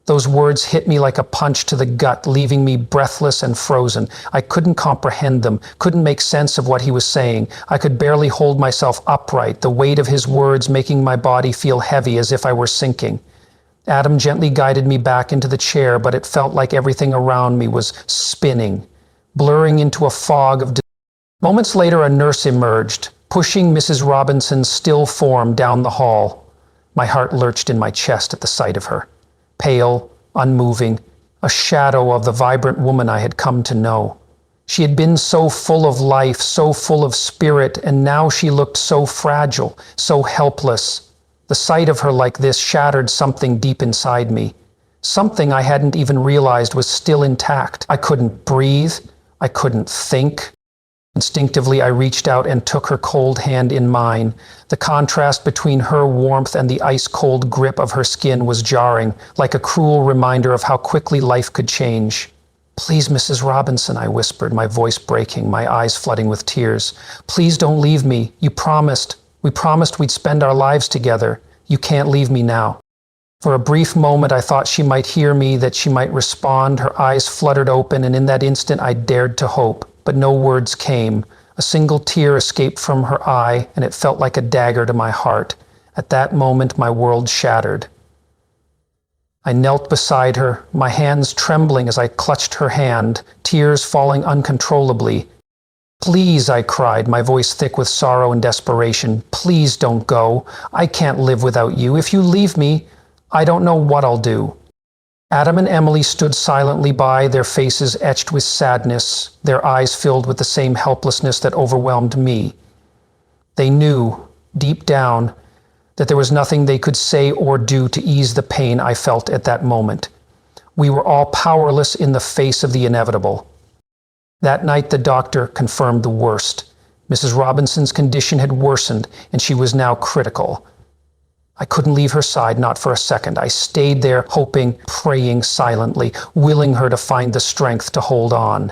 Those words hit me like a punch to the gut, leaving me breathless and frozen. I couldn't comprehend them, couldn't make sense of what he was saying. I could barely hold myself upright, the weight of his words making my body feel heavy as if I were sinking. Adam gently guided me back into the chair, but it felt like everything around me was spinning, blurring into a fog of... Moments later, a nurse emerged, pushing Mrs. Robinson's still form down the hall. My heart lurched in my chest at the sight of her. Pale, unmoving, a shadow of the vibrant woman I had come to know. She had been so full of life, so full of spirit, and now she looked so fragile, so helpless. The sight of her like this shattered something deep inside me. Something I hadn't even realized was still intact. I couldn't breathe. I couldn't think. Instinctively, I reached out and took her cold hand in mine. The contrast between her warmth and the ice-cold grip of her skin was jarring, like a cruel reminder of how quickly life could change. "Please, Mrs. Robinson," I whispered, my voice breaking, my eyes flooding with tears. "Please don't leave me. We promised we'd spend our lives together. You can't leave me now." For a brief moment, I thought she might hear me, that she might respond. Her eyes fluttered open, and in that instant I dared to hope. But no words came. A single tear escaped from her eye, and it felt like a dagger to my heart. At that moment, my world shattered. I knelt beside her, my hands trembling as I clutched her hand, tears falling uncontrollably. "Please," I cried, my voice thick with sorrow and desperation. "Please don't go. I can't live without you. If you leave me, I don't know what I'll do." Adam and Emily stood silently by, their faces etched with sadness, their eyes filled with the same helplessness that overwhelmed me. They knew, deep down, that there was nothing they could say or do to ease the pain I felt at that moment. We were all powerless in the face of the inevitable. That night, the doctor confirmed the worst. Mrs. Robinson's condition had worsened, and she was now critical. I couldn't leave her side, not for a second. I stayed there, hoping, praying silently, willing her to find the strength to hold on.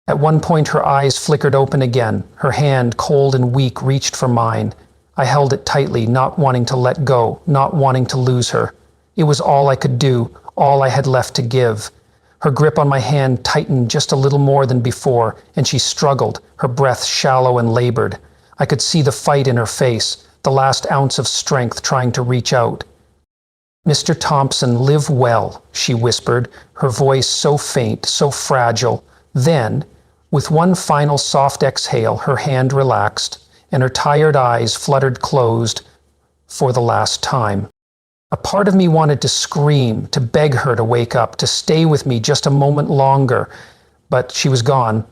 At one point, her eyes flickered open again. Her hand, cold and weak, reached for mine. I held it tightly, not wanting to let go, not wanting to lose her. It was all I could do, all I had left to give. Her grip on my hand tightened just a little more than before, and she struggled, her breath shallow and labored. I could see the fight in her face, the last ounce of strength trying to reach out. "Mr. Thompson, live well," she whispered, her voice so faint, so fragile. Then, With one final soft exhale, her hand relaxed, and her tired eyes fluttered closed for the last time. A part of me wanted to scream, to beg her to wake up, to stay with me just a moment longer, but she was gone.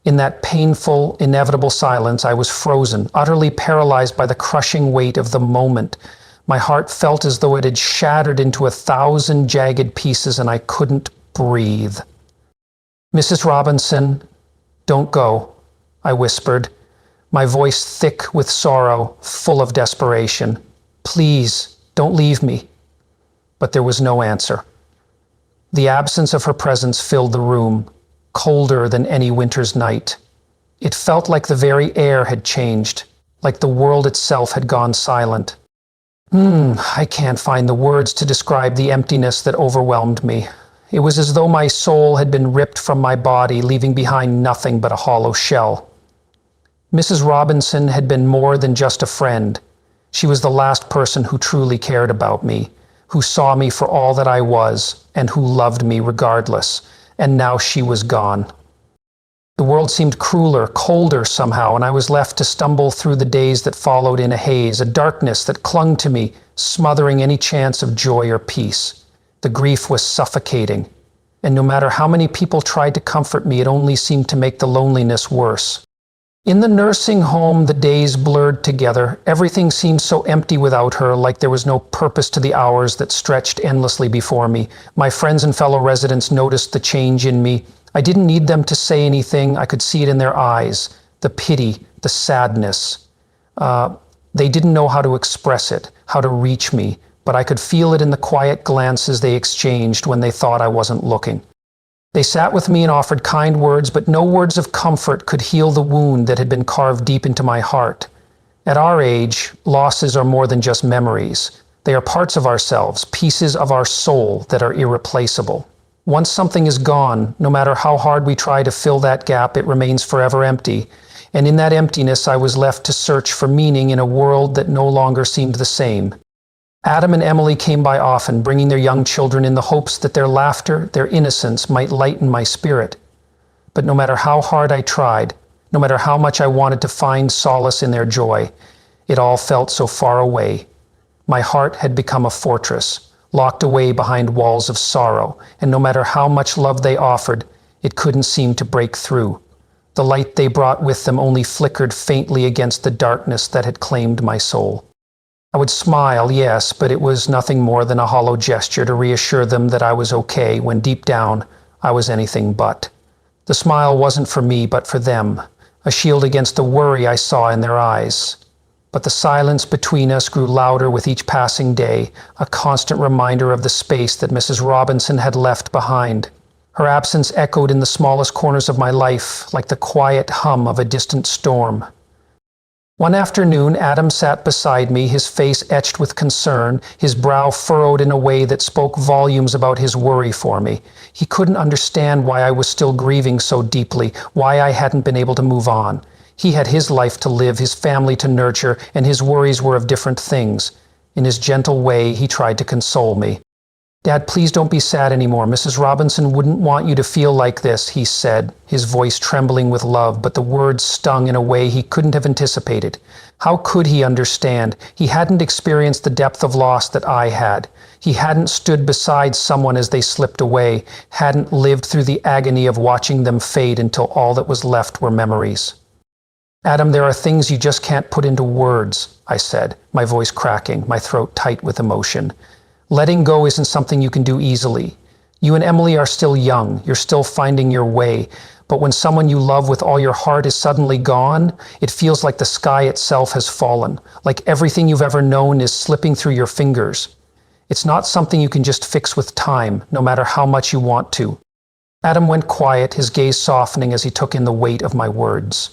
In that painful, inevitable silence, I was frozen, utterly paralyzed by the crushing weight of the moment. My heart felt as though it had shattered into 1,000 jagged pieces, and I couldn't breathe. "Mrs. Robinson, don't go," I whispered, my voice thick with sorrow, full of desperation. "Please, don't leave me." But there was no answer. The absence of her presence filled the room, colder than any winter's night. It felt like the very air had changed, like the world itself had gone silent. I can't find the words to describe the emptiness that overwhelmed me. It was as though my soul had been ripped from my body, leaving behind nothing but a hollow shell. Mrs. Robinson had been more than just a friend. She was the last person who truly cared about me, who saw me for all that I was, and who loved me regardless. And now she was gone. The world seemed crueler, colder somehow, and I was left to stumble through the days that followed in a haze, a darkness that clung to me, smothering any chance of joy or peace. The grief was suffocating, and no matter how many people tried to comfort me, it only seemed to make the loneliness worse. In the nursing home, the days blurred together. Everything seemed so empty without her, like there was no purpose to the hours that stretched endlessly before me. My friends and fellow residents noticed the change in me. I didn't need them to say anything. I could see it in their eyes, the pity, the sadness. They didn't know how to express it, how to reach me, but I could feel it in the quiet glances they exchanged when they thought I wasn't looking. They sat with me and offered kind words, but no words of comfort could heal the wound that had been carved deep into my heart. At our age, losses are more than just memories. They are parts of ourselves, pieces of our soul that are irreplaceable. Once something is gone, no matter how hard we try to fill that gap, it remains forever empty. And in that emptiness, I was left to search for meaning in a world that no longer seemed the same. Adam and Emily came by often, bringing their young children in the hopes that their laughter, their innocence might lighten my spirit. But no matter how hard I tried, no matter how much I wanted to find solace in their joy, it all felt so far away. My heart had become a fortress, locked away behind walls of sorrow, and no matter how much love they offered, it couldn't seem to break through. The light they brought with them only flickered faintly against the darkness that had claimed my soul. I would smile, yes, but it was nothing more than a hollow gesture to reassure them that I was okay, when deep down, I was anything but. The smile wasn't for me, but for them, a shield against the worry I saw in their eyes. But the silence between us grew louder with each passing day, a constant reminder of the space that Mrs. Robinson had left behind. Her absence echoed in the smallest corners of my life, like the quiet hum of a distant storm. One afternoon, Adam sat beside me, his face etched with concern, his brow furrowed in a way that spoke volumes about his worry for me. He couldn't understand why I was still grieving so deeply, why I hadn't been able to move on. He had his life to live, his family to nurture, and his worries were of different things. In his gentle way, he tried to console me. "Dad, please don't be sad anymore. Mrs. Robinson wouldn't want you to feel like this," he said, his voice trembling with love, but the words stung in a way he couldn't have anticipated. How could he understand? He hadn't experienced the depth of loss that I had. He hadn't stood beside someone as they slipped away, hadn't lived through the agony of watching them fade until all that was left were memories. "Adam, there are things you just can't put into words," I said, my voice cracking, my throat tight with emotion. "Letting go isn't something you can do easily. You and Emily are still young, you're still finding your way, but when someone you love with all your heart is suddenly gone, it feels like the sky itself has fallen, like everything you've ever known is slipping through your fingers. It's not something you can just fix with time, no matter how much you want to." Adam went quiet, his gaze softening as he took in the weight of my words.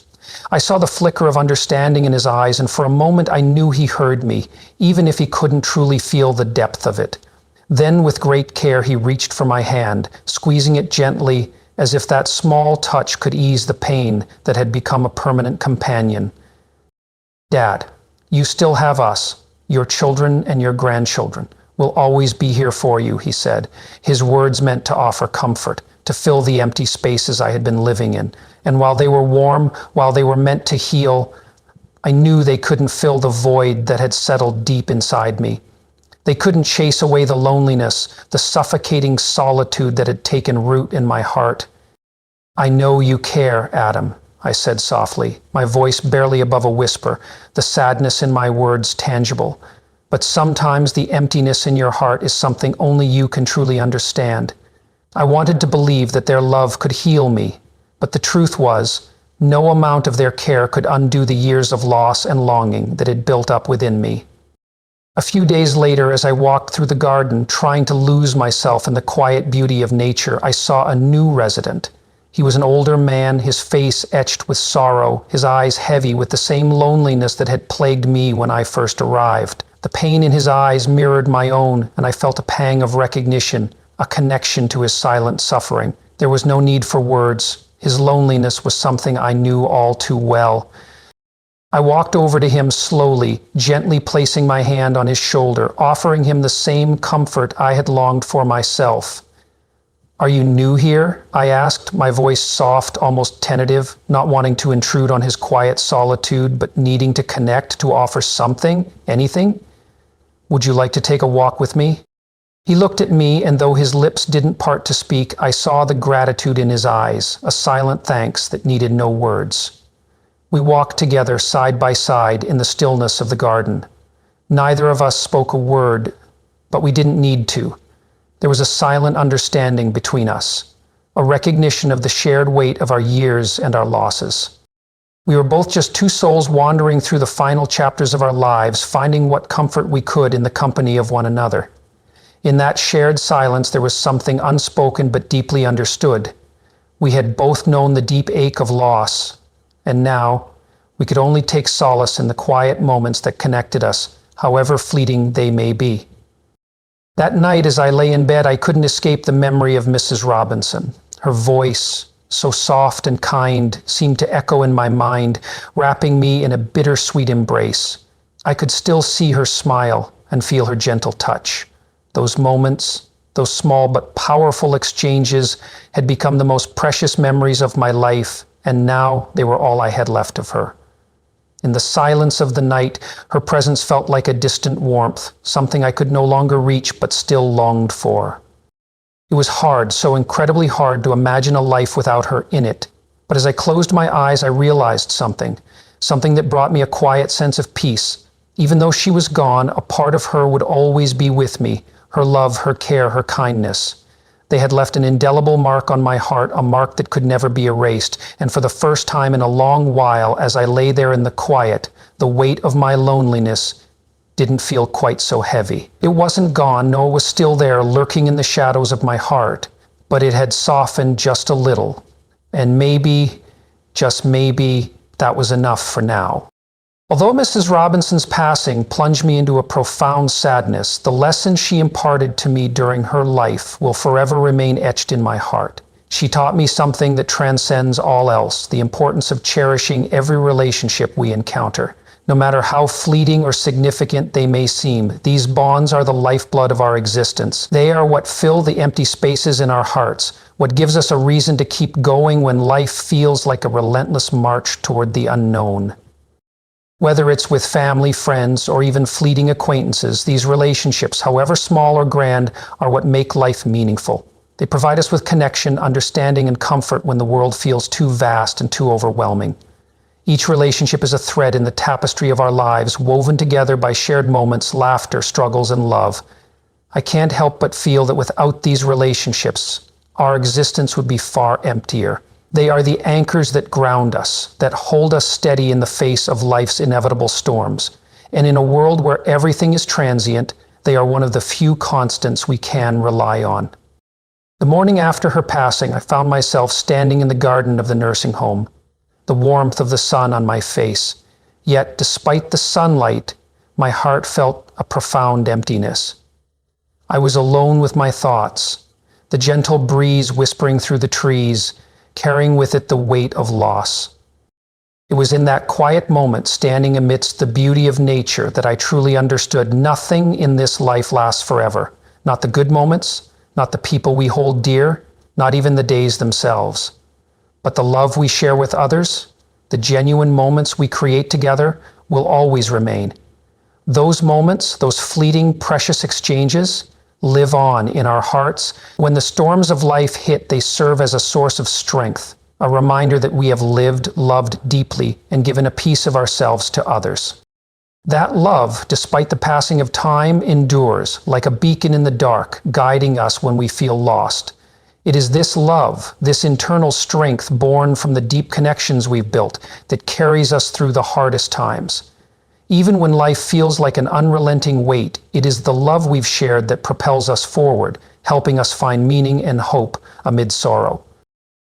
I saw the flicker of understanding in his eyes, and for a moment I knew he heard me, even if he couldn't truly feel the depth of it. Then, with great care, he reached for my hand, squeezing it gently, as if that small touch could ease the pain that had become a permanent companion. "Dad, you still have us, your children and your grandchildren. We'll always be here for you," he said, his words meant to offer comfort, to fill the empty spaces I had been living in. And while they were warm, while they were meant to heal, I knew they couldn't fill the void that had settled deep inside me. They couldn't chase away the loneliness, the suffocating solitude that had taken root in my heart. "I know you care, Adam," I said softly, my voice barely above a whisper, the sadness in my words tangible. "But sometimes the emptiness in your heart is something only you can truly understand." I wanted to believe that their love could heal me, but the truth was, no amount of their care could undo the years of loss and longing that had built up within me. A few days later, as I walked through the garden, trying to lose myself in the quiet beauty of nature, I saw a new resident. He was an older man, his face etched with sorrow, his eyes heavy with the same loneliness that had plagued me when I first arrived. The pain in his eyes mirrored my own, and I felt a pang of recognition, a connection to his silent suffering. There was no need for words. His loneliness was something I knew all too well. I walked over to him slowly, gently placing my hand on his shoulder, offering him the same comfort I had longed for myself. "Are you new here?" I asked, my voice soft, almost tentative, not wanting to intrude on his quiet solitude, but needing to connect, to offer something, anything. "Would you like to take a walk with me?" He looked at me, and though his lips didn't part to speak, I saw the gratitude in his eyes, a silent thanks that needed no words. We walked together side by side in the stillness of the garden. Neither of us spoke a word, but we didn't need to. There was a silent understanding between us, a recognition of the shared weight of our years and our losses. We were both just two souls wandering through the final chapters of our lives, finding what comfort we could in the company of one another. In that shared silence, there was something unspoken but deeply understood. We had both known the deep ache of loss, and now we could only take solace in the quiet moments that connected us, however fleeting they may be. That night, as I lay in bed, I couldn't escape the memory of Mrs. Robinson. Her voice, so soft and kind, seemed to echo in my mind, wrapping me in a bittersweet embrace. I could still see her smile and feel her gentle touch. Those moments, those small but powerful exchanges, had become the most precious memories of my life, and now they were all I had left of her. In the silence of the night, her presence felt like a distant warmth, something I could no longer reach but still longed for. It was hard, so incredibly hard, to imagine a life without her in it. But as I closed my eyes, I realized something that brought me a quiet sense of peace. Even though she was gone, a part of her would always be with me, her love, her care, her kindness. They had left an indelible mark on my heart, a mark that could never be erased. And for the first time in a long while, as I lay there in the quiet, the weight of my loneliness didn't feel quite so heavy. It wasn't gone, no, it was still there, lurking in the shadows of my heart, but it had softened just a little. And maybe, just maybe, that was enough for now. Although Mrs. Robinson's passing plunged me into a profound sadness, the lesson she imparted to me during her life will forever remain etched in my heart. She taught me something that transcends all else, the importance of cherishing every relationship we encounter. No matter how fleeting or significant they may seem, these bonds are the lifeblood of our existence. They are what fill the empty spaces in our hearts, what gives us a reason to keep going when life feels like a relentless march toward the unknown. Whether it's with family, friends, or even fleeting acquaintances, these relationships, however small or grand, are what make life meaningful. They provide us with connection, understanding, and comfort when the world feels too vast and too overwhelming. Each relationship is a thread in the tapestry of our lives, woven together by shared moments, laughter, struggles, and love. I can't help but feel that without these relationships, our existence would be far emptier. They are the anchors that ground us, that hold us steady in the face of life's inevitable storms. And in a world where everything is transient, they are one of the few constants we can rely on. The morning after her passing, I found myself standing in the garden of the nursing home, the warmth of the sun on my face. Yet, despite the sunlight, my heart felt a profound emptiness. I was alone with my thoughts, the gentle breeze whispering through the trees, carrying with it the weight of loss. It was in that quiet moment, standing amidst the beauty of nature, that I truly understood nothing in this life lasts forever. Not the good moments, not the people we hold dear, not even the days themselves. But the love we share with others, the genuine moments we create together, will always remain. Those moments, those fleeting, precious exchanges, live on in our hearts. When the storms of life hit, they serve as a source of strength, a reminder that we have lived, loved deeply, and given a piece of ourselves to others. That love, despite the passing of time, endures, like a beacon in the dark, guiding us when we feel lost. It is this love, this internal strength born from the deep connections we've built, that carries us through the hardest times. Even when life feels like an unrelenting weight, it is the love we've shared that propels us forward, helping us find meaning and hope amid sorrow.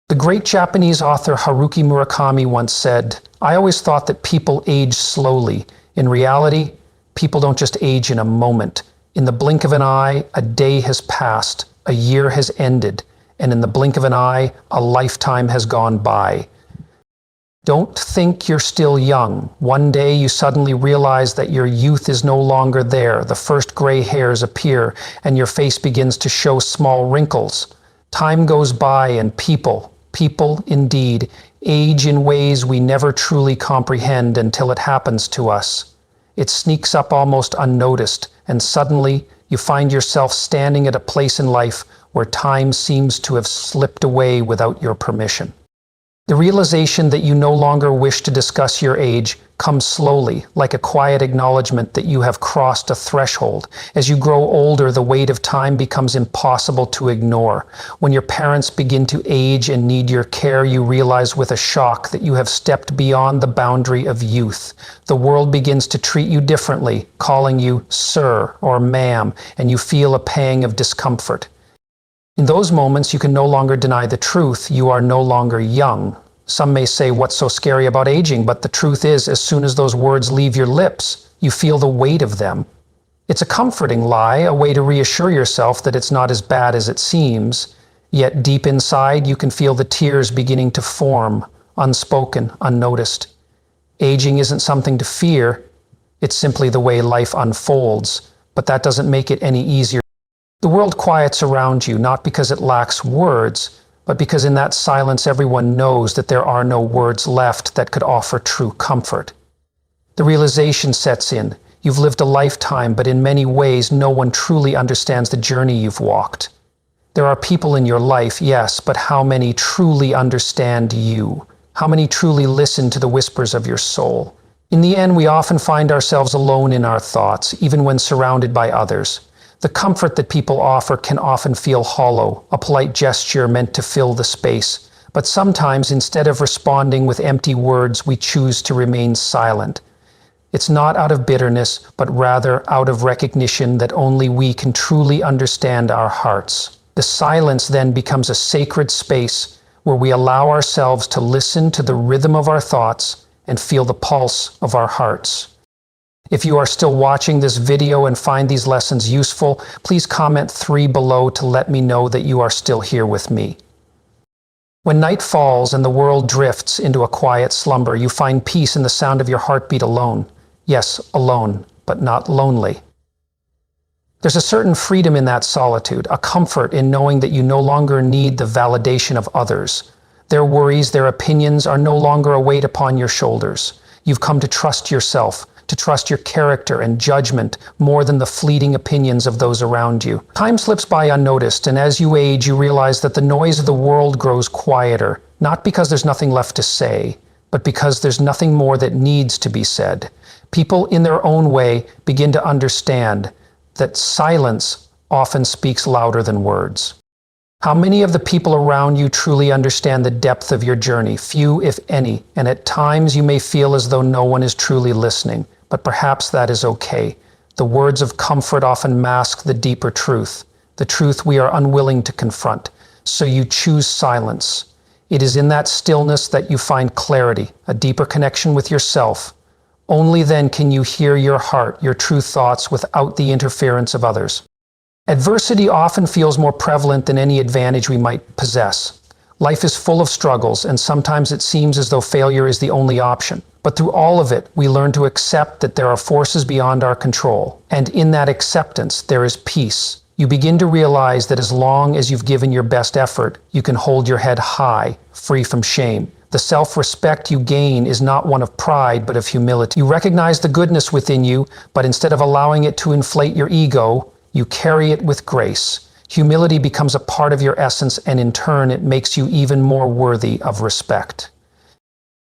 The great Japanese author Haruki Murakami once said, "I always thought that people age slowly. In reality, people don't just age in a moment. In the blink of an eye, a day has passed, a year has ended, and in the blink of an eye, a lifetime has gone by." Don't think you're still young. One day you suddenly realize that your youth is no longer there. The first gray hairs appear, and your face begins to show small wrinkles. Time goes by, and people indeed, age in ways we never truly comprehend until it happens to us. It sneaks up almost unnoticed, and suddenly you find yourself standing at a place in life where time seems to have slipped away without your permission. The realization that you no longer wish to discuss your age comes slowly, like a quiet acknowledgement that you have crossed a threshold. As you grow older, the weight of time becomes impossible to ignore. When your parents begin to age and need your care, you realize with a shock that you have stepped beyond the boundary of youth. The world begins to treat you differently, calling you sir or ma'am, and you feel a pang of discomfort. In those moments, you can no longer deny the truth. You are no longer young. Some may say, "What's so scary about aging?" But the truth is, as soon as those words leave your lips, you feel the weight of them. It's a comforting lie, a way to reassure yourself that it's not as bad as it seems. Yet deep inside, you can feel the tears beginning to form, unspoken, unnoticed. Aging isn't something to fear. It's simply the way life unfolds. But that doesn't make it any easier. The world quiets around you, not because it lacks words, but because in that silence everyone knows that there are no words left that could offer true comfort. The realization sets in. You've lived a lifetime, but in many ways no one truly understands the journey you've walked. There are people in your life, yes, but how many truly understand you? How many truly listen to the whispers of your soul? In the end, we often find ourselves alone in our thoughts, even when surrounded by others. The comfort that people offer can often feel hollow, a polite gesture meant to fill the space. But sometimes, instead of responding with empty words, we choose to remain silent. It's not out of bitterness, but rather out of recognition that only we can truly understand our hearts. The silence then becomes a sacred space where we allow ourselves to listen to the rhythm of our thoughts and feel the pulse of our hearts. If you are still watching this video and find these lessons useful, please comment 3 below to let me know that you are still here with me. When night falls and the world drifts into a quiet slumber, you find peace in the sound of your heartbeat alone. Yes, alone, but not lonely. There's a certain freedom in that solitude, a comfort in knowing that you no longer need the validation of others. Their worries, their opinions are no longer a weight upon your shoulders. You've come to trust yourself, to trust your character and judgment more than the fleeting opinions of those around you. Time slips by unnoticed, and as you age, you realize that the noise of the world grows quieter, not because there's nothing left to say, but because there's nothing more that needs to be said. People, in their own way, begin to understand that silence often speaks louder than words. How many of the people around you truly understand the depth of your journey? Few, if any, and at times you may feel as though no one is truly listening. But perhaps that is okay. The words of comfort often mask the deeper truth, the truth we are unwilling to confront. So you choose silence. It is in that stillness that you find clarity, a deeper connection with yourself. Only then can you hear your heart, your true thoughts, without the interference of others. Adversity often feels more prevalent than any advantage we might possess. Life is full of struggles, and sometimes it seems as though failure is the only option. But through all of it, we learn to accept that there are forces beyond our control. And in that acceptance, there is peace. You begin to realize that as long as you've given your best effort, you can hold your head high, free from shame. The self-respect you gain is not one of pride, but of humility. You recognize the goodness within you, but instead of allowing it to inflate your ego, you carry it with grace. Humility becomes a part of your essence, and in turn, it makes you even more worthy of respect.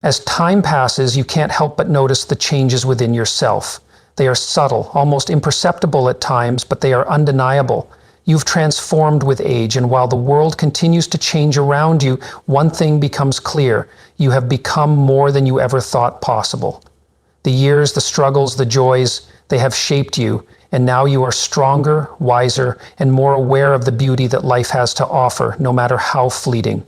As time passes, you can't help but notice the changes within yourself. They are subtle, almost imperceptible at times, but they are undeniable. You've transformed with age, and while the world continues to change around you, one thing becomes clear: you have become more than you ever thought possible. The years, the struggles, the joys, they have shaped you, and now you are stronger, wiser, and more aware of the beauty that life has to offer, no matter how fleeting.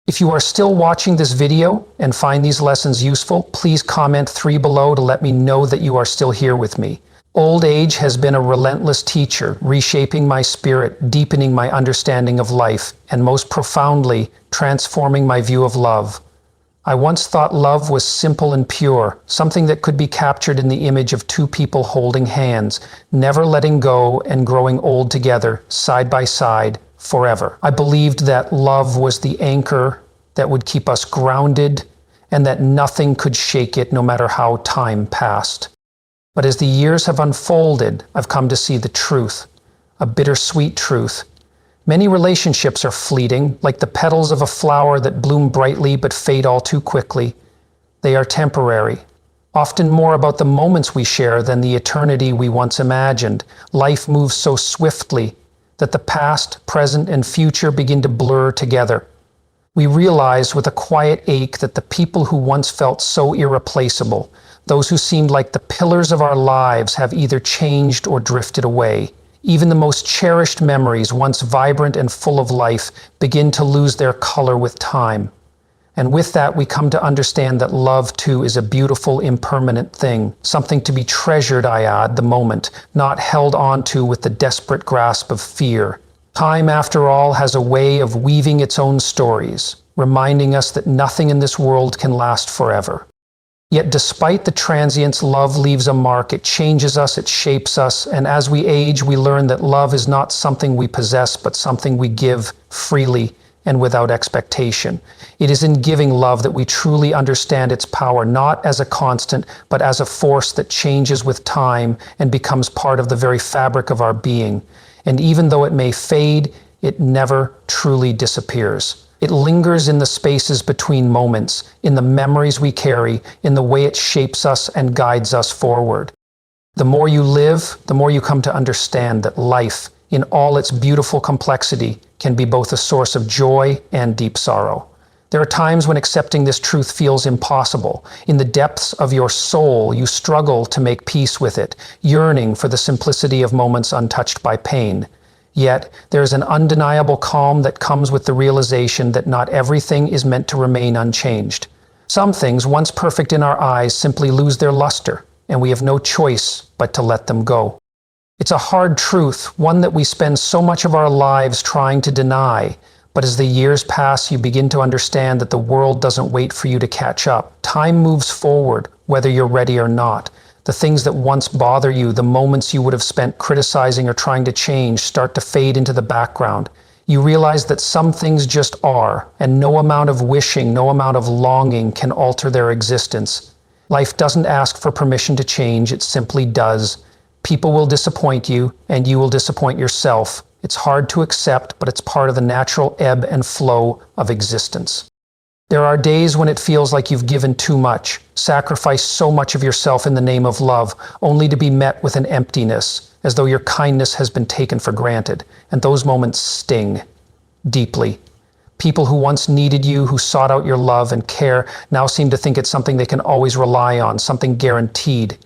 If you are still watching this video and find these lessons useful, please comment 3 below to let me know that you are still here with me. Old age has been a relentless teacher, reshaping my spirit, deepening my understanding of life, and most profoundly, transforming my view of love. I once thought love was simple and pure, something that could be captured in the image of 2 people holding hands, never letting go and growing old together, side by side, forever. I believed that love was the anchor that would keep us grounded and that nothing could shake it no matter how time passed. But as the years have unfolded, I've come to see the truth, a bittersweet truth. Many relationships are fleeting, like the petals of a flower that bloom brightly but fade all too quickly. They are temporary, often more about the moments we share than the eternity we once imagined. Life moves so swiftly that the past, present, and future begin to blur together. We realize with a quiet ache that the people who once felt so irreplaceable, those who seemed like the pillars of our lives, have either changed or drifted away. Even the most cherished memories, once vibrant and full of life, begin to lose their color with time. And with that, we come to understand that love, too, is a beautiful, impermanent thing, something to be treasured, I add, the moment, not held onto with the desperate grasp of fear. Time, after all, has a way of weaving its own stories, reminding us that nothing in this world can last forever. Yet despite the transience, love leaves a mark. It changes us, it shapes us, and as we age, we learn that love is not something we possess, but something we give freely and without expectation. It is in giving love that we truly understand its power, not as a constant, but as a force that changes with time and becomes part of the very fabric of our being. And even though it may fade, it never truly disappears. It lingers in the spaces between moments, in the memories we carry, in the way it shapes us and guides us forward. The more you live, the more you come to understand that life, in all its beautiful complexity, can be both a source of joy and deep sorrow. There are times when accepting this truth feels impossible. In the depths of your soul, you struggle to make peace with it, yearning for the simplicity of moments untouched by pain. Yet, there is an undeniable calm that comes with the realization that not everything is meant to remain unchanged. Some things, once perfect in our eyes, simply lose their luster, and we have no choice but to let them go. It's a hard truth, one that we spend so much of our lives trying to deny, but as the years pass, you begin to understand that the world doesn't wait for you to catch up. Time moves forward, whether you're ready or not. The things that once bother you, the moments you would have spent criticizing or trying to change, start to fade into the background. You realize that some things just are, and no amount of wishing, no amount of longing can alter their existence. Life doesn't ask for permission to change, it simply does. People will disappoint you, and you will disappoint yourself. It's hard to accept, but it's part of the natural ebb and flow of existence. There are days when it feels like you've given too much, sacrificed so much of yourself in the name of love, only to be met with an emptiness, as though your kindness has been taken for granted. And those moments sting deeply. People who once needed you, who sought out your love and care, now seem to think it's something they can always rely on, something guaranteed.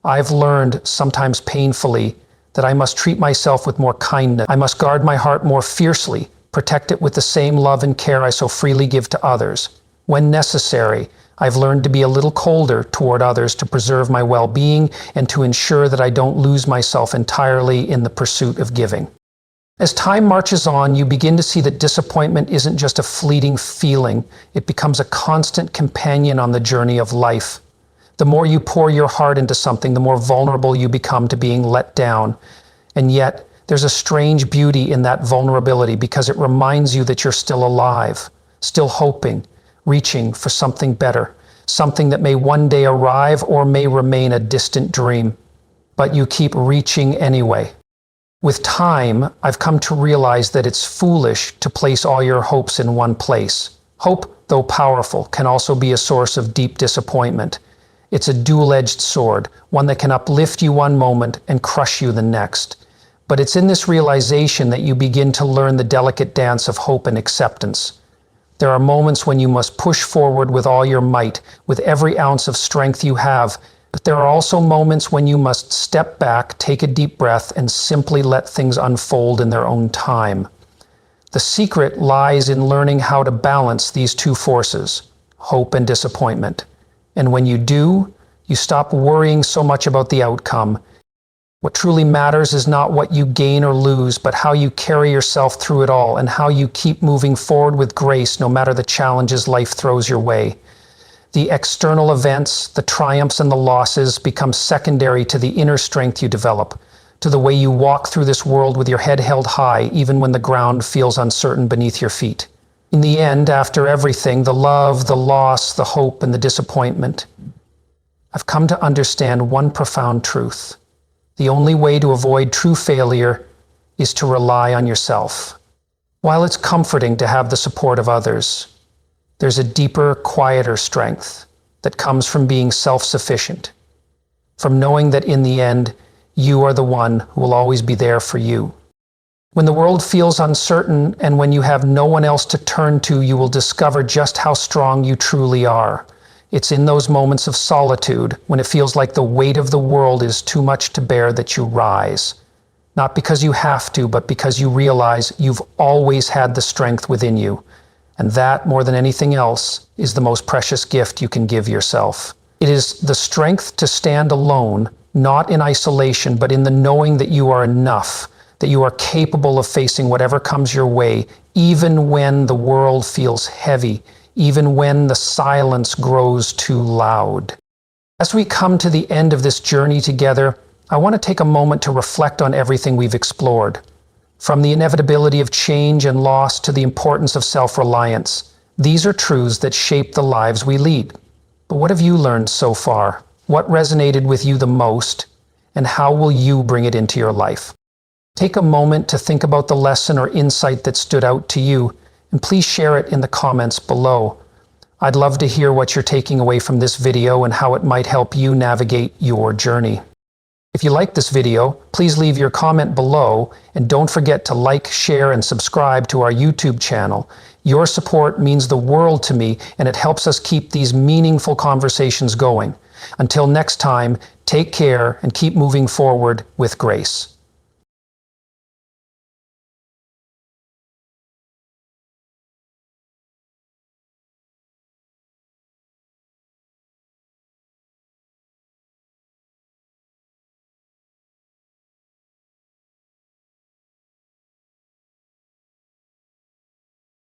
I've learned, sometimes painfully, that I must treat myself with more kindness. I must guard my heart more fiercely, protect it with the same love and care I so freely give to others. When necessary, I've learned to be a little colder toward others to preserve my well-being and to ensure that I don't lose myself entirely in the pursuit of giving. As time marches on, you begin to see that disappointment isn't just a fleeting feeling. It becomes a constant companion on the journey of life. The more you pour your heart into something, the more vulnerable you become to being let down. And yet, There's a strange beauty in that vulnerability because it reminds you that you're still alive, still hoping, reaching for something better, something that may one day arrive or may remain a distant dream. But you keep reaching anyway. With time, I've come to realize that it's foolish to place all your hopes in one place. Hope, though powerful, can also be a source of deep disappointment. It's a dual-edged sword, one that can uplift you one moment and crush you the next. But it's in this realization that you begin to learn the delicate dance of hope and acceptance. There are moments when you must push forward with all your might, with every ounce of strength you have, but there are also moments when you must step back, take a deep breath, and simply let things unfold in their own time. The secret lies in learning how to balance these two forces, hope and disappointment. And when you do, you stop worrying so much about the outcome. What truly matters is not what you gain or lose, but how you carry yourself through it all and how you keep moving forward with grace no matter the challenges life throws your way. The external events, the triumphs and the losses become secondary to the inner strength you develop, to the way you walk through this world with your head held high even when the ground feels uncertain beneath your feet. In the end, after everything, the love, the loss, the hope, and the disappointment, I've come to understand one profound truth. The only way to avoid true failure is to rely on yourself. While it's comforting to have the support of others, there's a deeper, quieter strength that comes from being self-sufficient, from knowing that in the end, you are the one who will always be there for you. When the world feels uncertain and when you have no one else to turn to, you will discover just how strong you truly are. It's in those moments of solitude, when it feels like the weight of the world is too much to bear, that you rise. Not because you have to, but because you realize you've always had the strength within you. And that, more than anything else, is the most precious gift you can give yourself. It is the strength to stand alone, not in isolation, but in the knowing that you are enough, that you are capable of facing whatever comes your way, even when the world feels heavy, even when the silence grows too loud. As we come to the end of this journey together, I want to take a moment to reflect on everything we've explored. From the inevitability of change and loss to the importance of self-reliance, these are truths that shape the lives we lead. But what have you learned so far? What resonated with you the most? And how will you bring it into your life? Take a moment to think about the lesson or insight that stood out to you, and please share it in the comments below. I'd love to hear what you're taking away from this video and how it might help you navigate your journey. If you like this video, please leave your comment below, and don't forget to like, share, and subscribe to our YouTube channel. Your support means the world to me, and it helps us keep these meaningful conversations going. Until next time, take care and keep moving forward with grace.